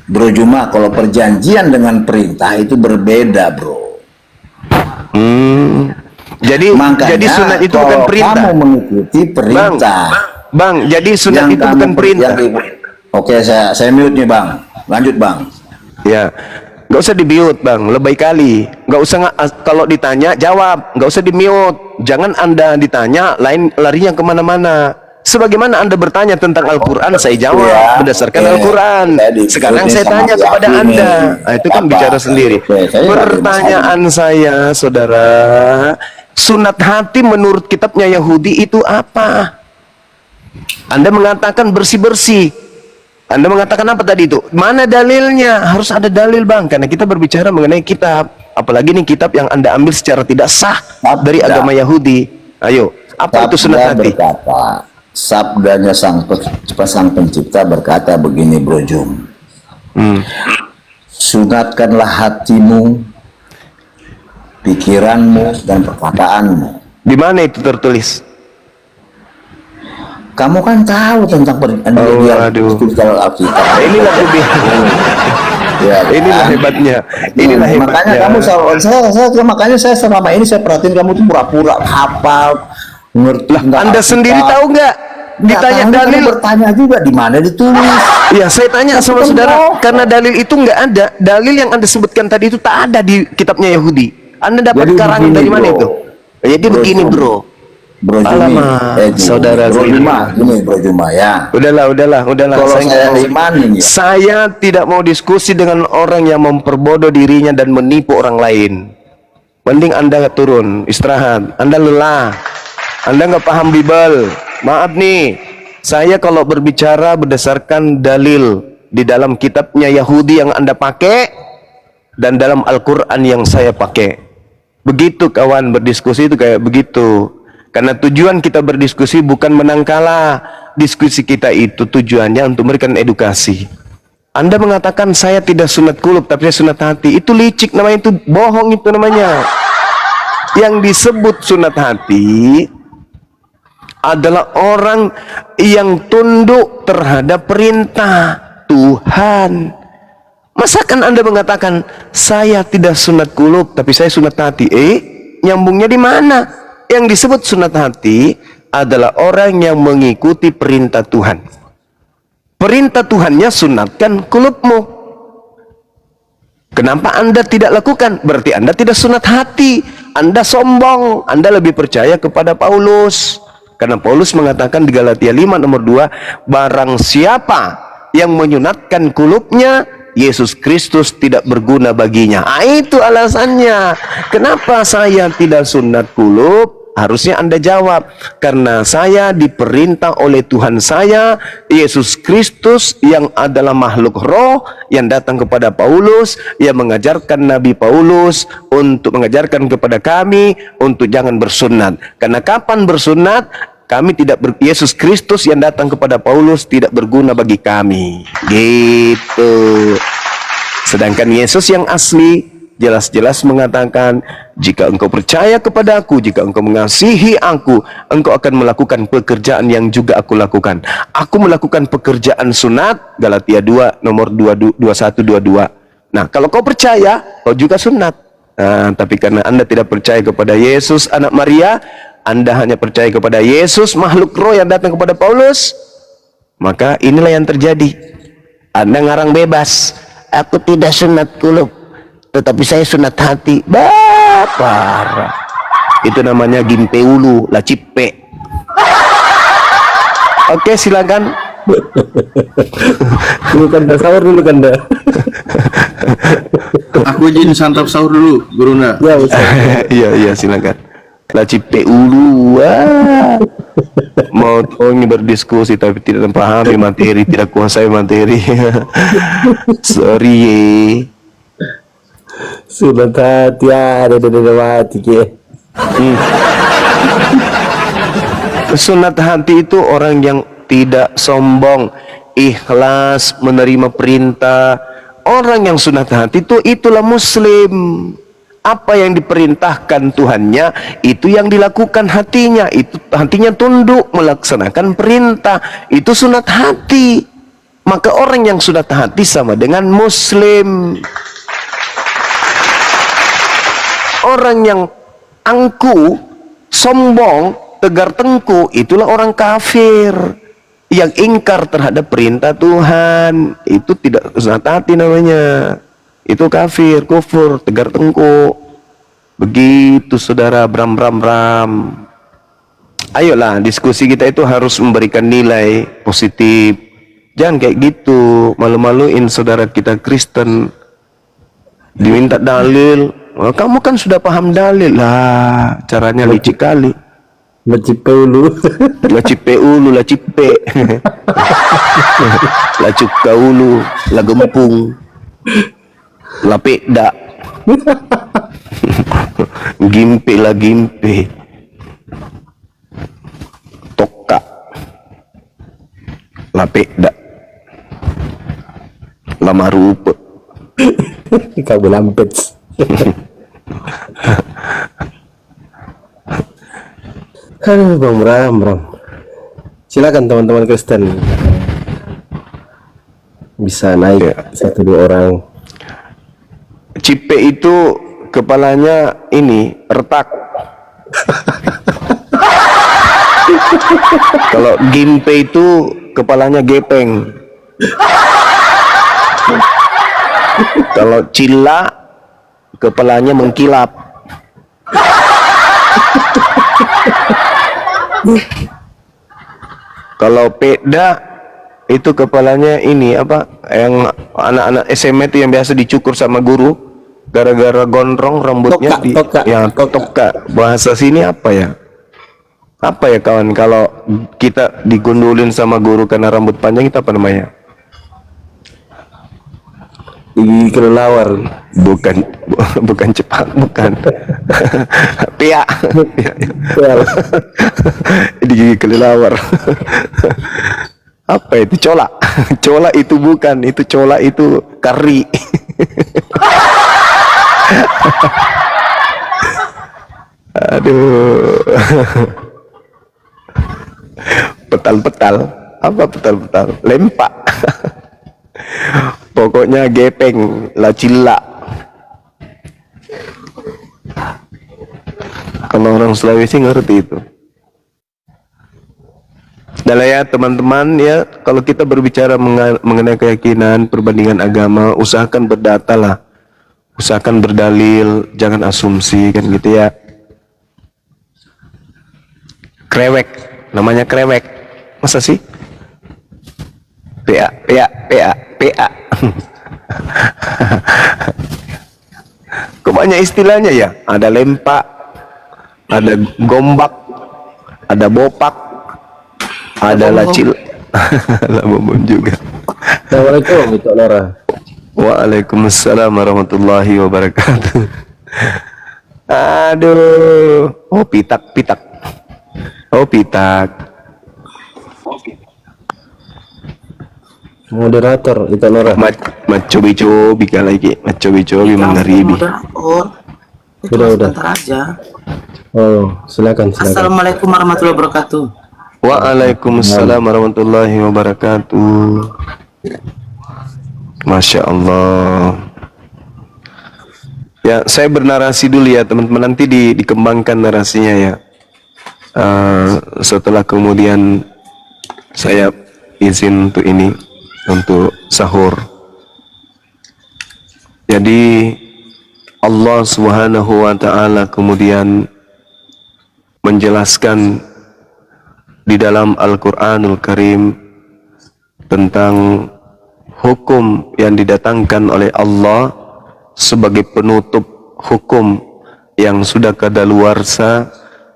Bro Juma, kalau perjanjian dengan perintah itu berbeda, Bro. Makanya Jadi sunat itu bukan kalau perintah. kamu mengikuti perintah. Bang, jadi sunat yang itu kamu bukan perintah. Oke, saya mute nih, Bang. Lanjut, Bang. Ya, nggak usah di-mute, Bang. Lebay kali. Nggak usah kalau ditanya jawab. Nggak usah di-mute. Jangan Anda ditanya, lain larinya kemana-mana. Sebagaimana Anda bertanya tentang Al-Quran, saya jawab Ya, berdasarkan oke. Al-Quran. Sekarang saya Sama tanya kepada Yakin Anda. ini. Nah, itu kan Apa? bicara sendiri. Oke, saya nggak ada Pertanyaan saya, saudara, sunat hati menurut kitabnya Yahudi itu apa? Anda mengatakan bersih-bersih. Anda mengatakan apa tadi itu? Mana dalilnya? Harus ada dalil, Bang, karena kita berbicara mengenai kitab. Apalagi ini kitab yang Anda ambil secara tidak sah dari agama Yahudi. Ayo, apa itu sunat hati? Berkata, sabdanya sang pencipta berkata begini, Bro Jum. Sunatkanlah hatimu, pikiranmu, dan perkataanmu. Di mana itu tertulis? Kamu kan tahu tentang aduh. Alkitab. Inilah Ya, kan? inilah hebatnya. Inilah Makanya hebatnya. kamu makanya saya selama ini saya perhatiin kamu tuh pura-pura hafal, ngerti. tentang Anda Alkitab. sendiri tahu nggak? Ditanya Nggak tahu, dalil. kamu bertanya juga di mana ditulis. Ya, saya tanya sama saudara, karena dalil itu nggak ada. Dalil yang Anda sebutkan tadi itu tak ada di kitabnya Yahudi. Anda dapat Jadi karangan begini, dari mana bro. itu? Jadi begini, Bro. Bro Jumi, Alamak, saudara Bro sendiri. Juma, gini Bro Juma ya. Udahlah. Kalau Saya nggak saya mau. imanin ya. Saya tidak mau diskusi dengan orang yang memperbodoh dirinya dan menipu orang lain. Mending Anda turun, istirahat. Anda lelah. Anda nggak paham Bible. Maaf nih, saya kalau berbicara berdasarkan dalil di dalam kitabnya Yahudi yang Anda pakai dan dalam Al-Quran yang saya pakai. Begitu kawan, berdiskusi itu kayak begitu. Karena tujuan kita berdiskusi bukan menang kalah. Diskusi kita itu tujuannya untuk memberikan edukasi. Anda mengatakan saya tidak sunat kulub tapi saya sunat hati. Itu licik namanya, itu bohong itu namanya. Yang disebut sunat hati adalah orang yang tunduk terhadap perintah Tuhan. Masakan Anda mengatakan saya tidak sunat kulub tapi saya sunat hati? Nyambungnya di mana? Yang disebut sunat hati adalah orang yang mengikuti perintah Tuhan. Perintah Tuhannya sunatkan kulubmu. Kenapa Anda tidak lakukan? Berarti Anda tidak sunat hati. Anda sombong. Anda lebih percaya kepada Paulus. Karena Paulus mengatakan di Galatia 5 nomor 2, barang siapa yang menyunatkan kulubnya, Yesus Kristus tidak berguna baginya. Itu alasannya. Kenapa saya tidak sunat kulub? Harusnya Anda jawab, karena saya diperintah oleh Tuhan saya, Yesus Kristus yang adalah makhluk roh, yang datang kepada Paulus, yang mengajarkan Nabi Paulus, untuk mengajarkan kepada kami, untuk jangan bersunat. Karena kapan bersunat? Yesus Kristus yang datang kepada Paulus tidak berguna bagi kami. Gitu. Sedangkan Yesus yang asli jelas-jelas mengatakan, jika engkau percaya kepada aku, jika engkau mengasihi aku, engkau akan melakukan pekerjaan yang juga aku lakukan. Aku melakukan pekerjaan sunat, Galatia 2 nomor 21-22. Nah, kalau kau percaya, kau juga sunat. Nah, tapi karena Anda tidak percaya kepada Yesus anak Maria, Anda hanya percaya kepada Yesus makhluk roh yang datang kepada Paulus, maka inilah yang terjadi. Anda ngarang bebas, aku tidak sunat kulub, tetapi saya sunat hati. Parah. Itu namanya gimpe ulu, lah cipe. Oke, silakan. Dulu Kanda, sahur dulu Kanda. Aku izin santap sahur dulu, Guruna. Ya, Ustaz. Iya, silakan. Lah cipe ulu. Mau ini berdiskusi tapi tidak memahami materi, tidak kuasai materi. Sorry. Sunat hati ada mati ke. Sunat hati itu orang yang tidak sombong, ikhlas menerima perintah. Orang yang sunat hati itu itulah muslim. Apa yang diperintahkan Tuhannya, itu yang dilakukan hatinya. Itu hatinya tunduk melaksanakan perintah. Itu sunat hati. Maka orang yang sunat hati sama dengan muslim. Orang yang angku, sombong, tegar tengku, itulah orang kafir yang ingkar terhadap perintah Tuhan. Itu tidak sunat hati namanya. Itu kafir, kufur, tegar tengku. Begitu saudara, Bram. Ayolah, diskusi kita itu harus memberikan nilai positif. Jangan kayak gitu, malu-maluin saudara kita Kristen. Diminta dalil, kamu kan sudah paham dalil lah, caranya licik kali. Macipe ulu. La cipe ulu, la cipe. La cuka ulu, la gempung. La peda. Gimpe la gimpe. Toka. La peda. La marupa. Kabel lampet. Aduh, Bram. Silakan teman-teman Kristen. Bisa naik 1-2 orang. Cipe itu kepalanya ini retak. Kalau gimpe itu kepalanya gepeng. Kalau cila kepalanya mengkilap. Kalau peda itu kepalanya ini apa, yang anak-anak SMA itu yang biasa dicukur sama guru gara-gara gondrong rambutnya. Toka. Bahasa sini apa ya kawan, kalau kita digundulin sama guru karena rambut panjang itu apa namanya? Gigi kelelawar. Bukan cepat, bukan. Pia. Di gigi kelelawar. Apa itu? Cola itu bukan, itu cola itu kari. Aduh. Petal-petal. Apa petal-petal? Lempak. Pokoknya gepeng, lacilla. Kalau orang Sulawesi ngerti itu. Dan ya teman-teman ya, kalau kita berbicara mengenai keyakinan, perbandingan agama, usahakan berdata lah. Usahakan berdalil, jangan asumsi kan gitu ya. Krewek, namanya krewek. Masa sih? PA. Kok banyak istilahnya ya? Ada lempak, ada gombak, ada bopak, ada lacil. Labom juga. Assalamualaikum, Itu Nora. Waalaikumsalam warahmatullahi wabarakatuh. Aduh, oh pitak. Oh, pitak. Moderator itu Nora. Macobi-cobi lagi. Macobi-cobi meneribi. Udah. Sebentar aja. Oh, silakan. Assalamualaikum warahmatullahi wabarakatuh. Waalaikumsalam warahmatullahi wabarakatuh. Masya Allah. Ya, saya bernarasi dulu ya teman-teman, nanti dikembangkan narasinya ya. Setelah kemudian saya izin untuk sahur. Jadi Allah Subhanahu wa taala kemudian menjelaskan di dalam Al-Qur'anul Karim tentang hukum yang didatangkan oleh Allah sebagai penutup hukum yang sudah kadaluarsa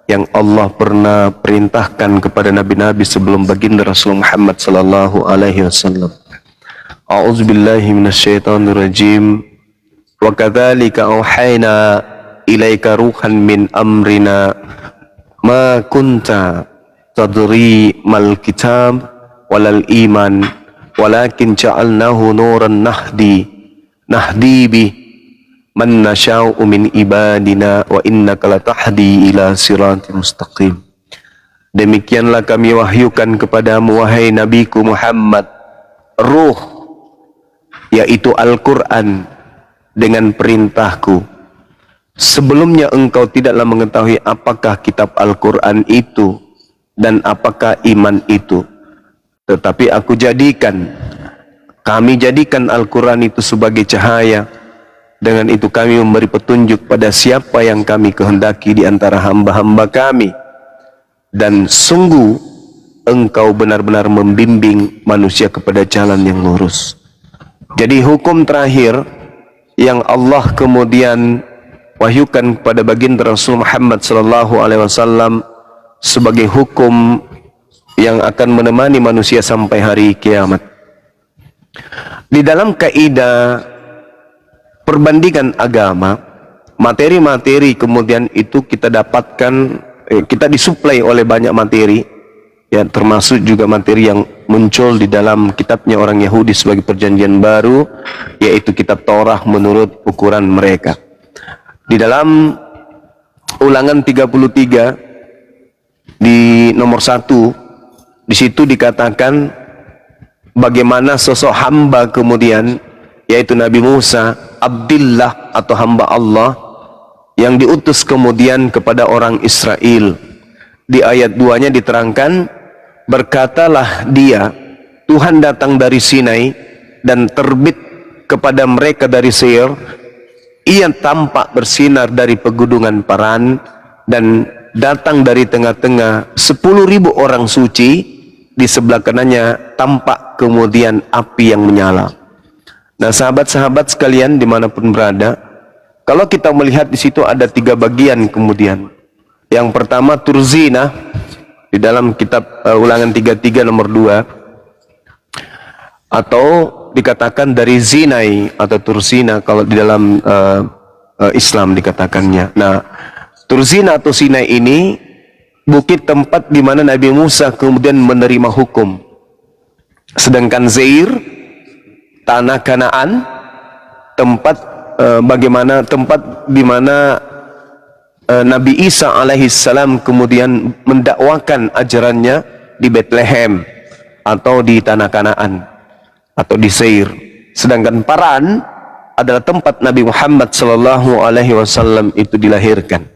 yang Allah pernah perintahkan kepada nabi-nabi sebelum baginda Rasul Muhammad sallallahu alaihi wasallam. A'udzubillahi minasyaitonirrajim. Wa kadzalika auhayna ilaika ruhan min amrina ma kunta tadri mal kitab walal iman walakin ja'alnahu nuran nahdi bi man nasha'u min ibadina wa innaka latahdi ila siratal mustaqim. Demikianlah kami wahyukan kepadamu wahai nabiku Muhammad ruh, yaitu Al-Quran, dengan perintahku. Sebelumnya engkau tidaklah mengetahui apakah kitab Al-Quran itu dan apakah iman itu, tetapi kami jadikan Al-Quran itu sebagai cahaya. Dengan itu kami memberi petunjuk pada siapa yang kami kehendaki di antara hamba-hamba kami. Dan sungguh engkau benar-benar membimbing manusia kepada jalan yang lurus. Jadi hukum terakhir yang Allah kemudian wahyukan kepada baginda Rasul Muhammad sallallahu alaihi wasallam sebagai hukum yang akan menemani manusia sampai hari kiamat. Di dalam kaidah perbandingan agama, materi-materi kemudian itu kita dapatkan, kita disuplai oleh banyak materi, ya, termasuk juga materi yang muncul di dalam kitabnya orang Yahudi sebagai perjanjian baru, yaitu kitab Taurat menurut ukuran mereka. Di dalam Ulangan 33 di nomor 1, di situ dikatakan bagaimana sosok hamba kemudian, yaitu Nabi Musa, Abdillah atau hamba Allah yang diutus kemudian kepada orang Israel. Di ayat 2-nya diterangkan, berkatalah dia, Tuhan datang dari Sinai dan terbit kepada mereka dari Seir. Ia tampak bersinar dari pegunungan Paran dan datang dari tengah-tengah 10.000 orang suci. Di sebelah kanannya tampak kemudian api yang menyala. Nah, sahabat-sahabat sekalian dimanapun berada, kalau kita melihat di situ ada 3 bagian kemudian. Yang pertama Turzina di dalam kitab Ulangan 33 nomor 2, atau dikatakan dari Zinai atau Turzina kalau di dalam Islam dikatakannya. Nah, Turzina atau Sinai ini bukit tempat di mana Nabi Musa kemudian menerima hukum. Sedangkan Zair, tanah Kanaan, tempat tempat di mana Nabi Isa alaihissalam kemudian mendakwakan ajarannya di Bethlehem atau di tanah Kanaan atau di Zair. Sedangkan Paran adalah tempat Nabi Muhammad sallallahu alaihi wasallam itu dilahirkan.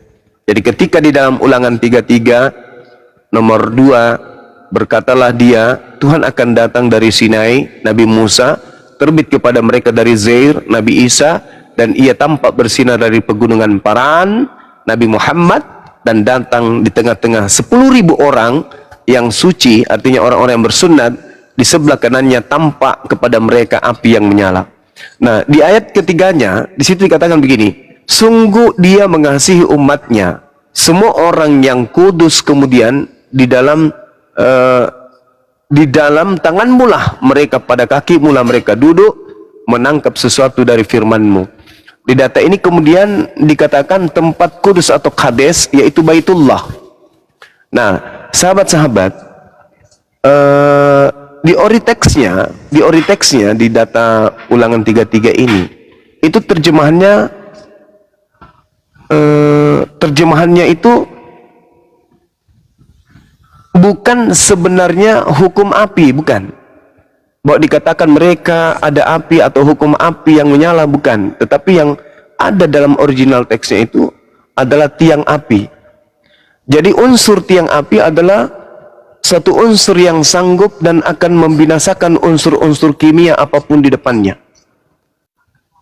Jadi ketika di dalam Ulangan 33 nomor 2 berkatalah dia, Tuhan akan datang dari Sinai, Nabi Musa, terbit kepada mereka dari Zair, Nabi Isa, dan ia tampak bersinar dari pegunungan Paran, Nabi Muhammad, dan datang di tengah-tengah 10.000 orang yang suci, artinya orang-orang yang bersunat. Di sebelah kanannya tampak kepada mereka api yang menyala. Nah, di ayat ketiganya di situ dikatakan begini, sungguh dia mengasihi umatnya, semua orang yang kudus kemudian di dalam tanganmu lah mereka, pada kakimu lah mereka duduk menangkap sesuatu dari firmanmu. Di data ini kemudian dikatakan tempat kudus atau Qades, yaitu Baitullah. Nah, sahabat-sahabat, di ori teksnya di data ulangan 33 ini, itu terjemahannya itu bukan sebenarnya hukum api, bukan. Bahwa dikatakan mereka ada api atau hukum api yang menyala, bukan. Tetapi yang ada dalam original teksnya itu adalah tiang api. Jadi unsur tiang api adalah satu unsur yang sanggup dan akan membinasakan unsur-unsur kimia apapun di depannya.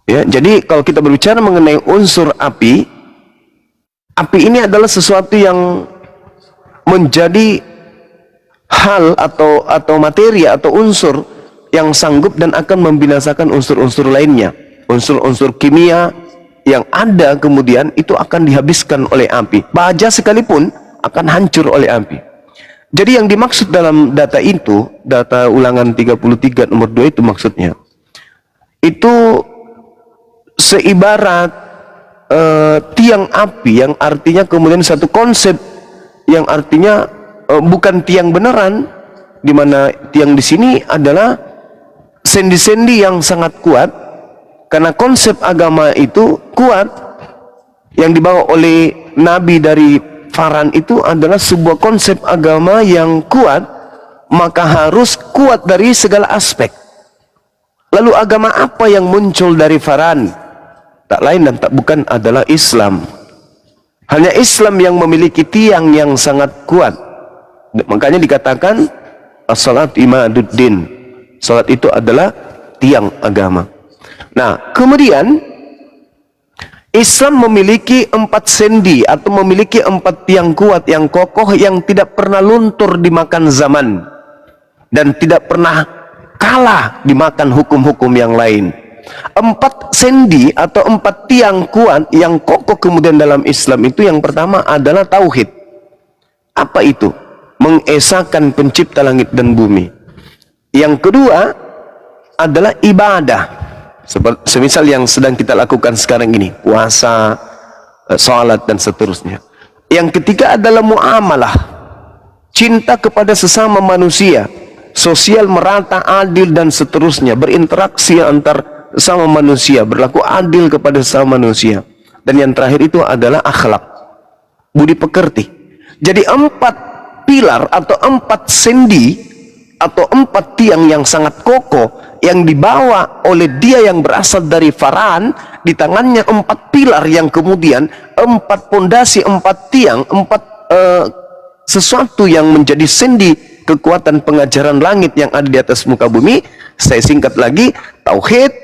Ya, jadi kalau kita berbicara mengenai unsur api, api ini adalah sesuatu yang menjadi hal atau materi atau unsur yang sanggup dan akan membinasakan unsur-unsur lainnya. Unsur-unsur kimia yang ada kemudian itu akan dihabiskan oleh api. Baja sekalipun akan hancur oleh api. Jadi yang dimaksud dalam data itu, data ulangan 33 nomor 2 itu maksudnya, itu seibarat tiang api yang artinya kemudian satu konsep yang artinya bukan tiang beneran, di mana tiang di sini adalah sendi-sendi yang sangat kuat, karena konsep agama itu kuat yang dibawa oleh Nabi dari Faran itu adalah sebuah konsep agama yang kuat, maka harus kuat dari segala aspek. Lalu agama apa yang muncul dari Faran? Tak lain dan tak bukan adalah Islam. Hanya Islam yang memiliki tiang yang sangat kuat. Makanya dikatakan as-salat imaduddin. Salat itu adalah tiang agama. Nah, kemudian Islam memiliki 4 sendi atau memiliki 4 tiang kuat yang kokoh yang tidak pernah luntur dimakan zaman dan tidak pernah kalah dimakan hukum-hukum yang lain. 4 sendi atau 4 tiang kuat yang kokoh kemudian dalam Islam itu, yang pertama adalah tauhid. Apa itu? Mengesahkan pencipta langit dan bumi. Yang kedua adalah ibadah, semisal yang sedang kita lakukan sekarang ini, puasa, salat dan seterusnya. Yang ketiga adalah muamalah, cinta kepada sesama manusia, sosial merata, adil dan seterusnya, berinteraksi antar sesama manusia, berlaku adil kepada sesama manusia. Dan yang terakhir itu adalah akhlak, budi pekerti. Jadi 4 pilar atau 4 sendi atau 4 tiang yang sangat kokoh yang dibawa oleh dia yang berasal dari Faran, di tangannya 4 pilar yang kemudian 4 pondasi, 4 tiang, 4 sesuatu yang menjadi sendi kekuatan pengajaran langit yang ada di atas muka bumi. Saya singkat lagi, tauhid,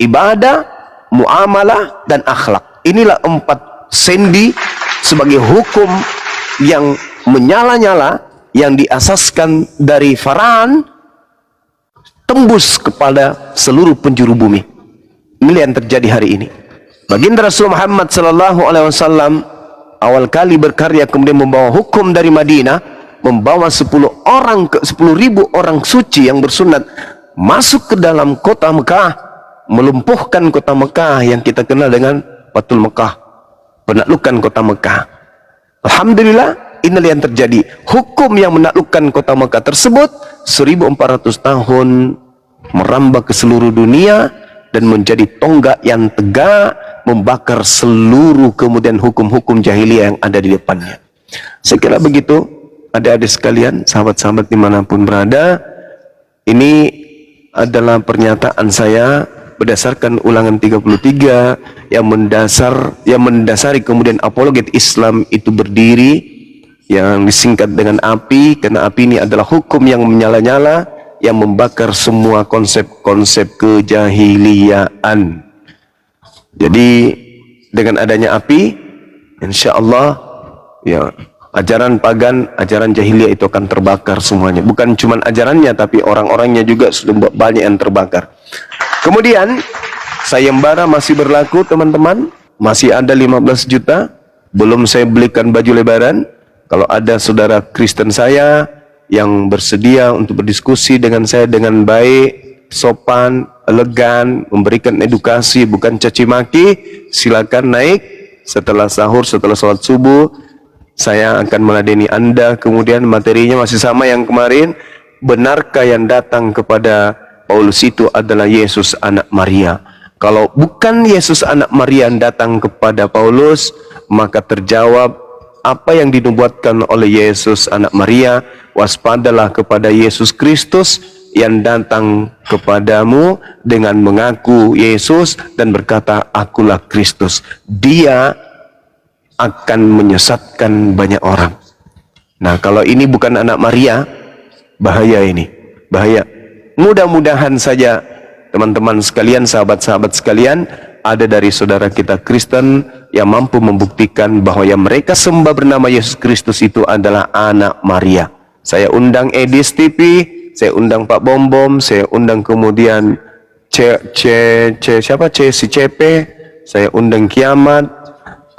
ibadah, muamalah dan akhlak. Inilah 4 sendi sebagai hukum yang menyala-nyala yang diasaskan dari Faran tembus kepada seluruh penjuru bumi. Ini yang terjadi hari ini. Baginda Rasul Muhammad sallallahu alaihi wasallam awal kali berkarya kemudian membawa hukum dari Madinah, membawa 10.000 orang suci yang bersunat masuk ke dalam kota Mekah, melumpuhkan kota Mekah yang kita kenal dengan Fathul Mekah, penaklukan kota Mekah. Alhamdulillah, inilah yang terjadi. Hukum yang menaklukkan kota Mekah tersebut 1400 tahun merambah ke seluruh dunia dan menjadi tonggak yang tegak membakar seluruh kemudian hukum-hukum jahiliyah yang ada di depannya. Saya kira begitu, adik-adik sekalian, sahabat-sahabat dimanapun berada. Ini adalah pernyataan saya berdasarkan ulangan 33 yang mendasari kemudian apologet Islam itu berdiri, yang disingkat dengan api, karena api ini adalah hukum yang menyala-nyala yang membakar semua konsep-konsep kejahiliaan. Jadi dengan adanya api, insya Allah ya, ajaran pagan, ajaran jahiliyah itu akan terbakar semuanya. Bukan cuma ajarannya, tapi orang-orangnya juga sudah banyak yang terbakar. Kemudian sayembara masih berlaku, teman-teman. Masih ada 15 juta. Belum saya belikan baju lebaran. Kalau ada saudara Kristen saya yang bersedia untuk berdiskusi dengan saya dengan baik, sopan, elegan, memberikan edukasi, bukan caci maki, silakan naik setelah sahur, setelah sholat subuh. saya akan meladeni Anda. Kemudian materinya masih sama yang kemarin. Benarkah yang datang kepada Paulus itu adalah Yesus anak Maria? Kalau bukan Yesus anak Maria yang datang kepada Paulus, maka terjawab apa yang dinubuatkan oleh Yesus anak Maria, waspadalah kepada Yesus Kristus yang datang kepadamu dengan mengaku Yesus dan berkata, akulah Kristus. Dia akan menyesatkan banyak orang. Nah, kalau ini bukan anak Maria, bahaya ini, bahaya. Mudah-mudahan saja teman-teman sekalian, sahabat-sahabat sekalian, ada dari saudara kita Kristen yang mampu membuktikan bahwa yang mereka sembah bernama Yesus Kristus itu adalah anak Maria. Saya undang Edis TV, saya undang Pak Bom, saya undang kemudian si CP, saya undang Kiamat,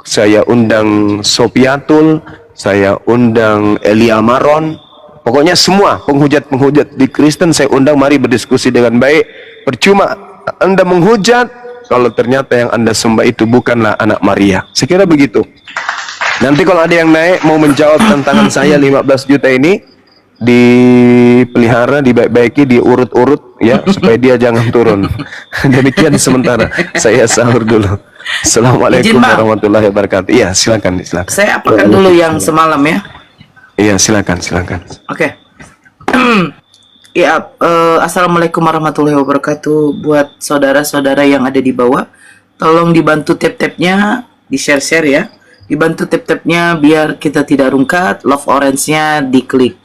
saya undang Sopiatul, saya undang Elia Maron. Pokoknya semua penghujat-penghujat di Kristen saya undang, mari berdiskusi dengan baik. Percuma Anda menghujat kalau ternyata yang Anda sembah itu bukanlah anak Maria. Sekira begitu. Nanti kalau ada yang naik mau menjawab tantangan saya 15 juta ini, dipelihara, dibaik-baiki, diurut-urut ya supaya dia jangan turun. Demikian sementara. Saya sahur dulu. Assalamualaikum warahmatullahi wabarakatuh. Iya, silakan. Saya apakan dulu yang semalam ya. Iya, silakan. Oke. Ya, assalamualaikum warahmatullahi wabarakatuh. Buat saudara-saudara yang ada di bawah, tolong dibantu tap-tapnya, di-share ya. Dibantu tap-tapnya biar kita tidak rungkat. Love orange-nya diklik.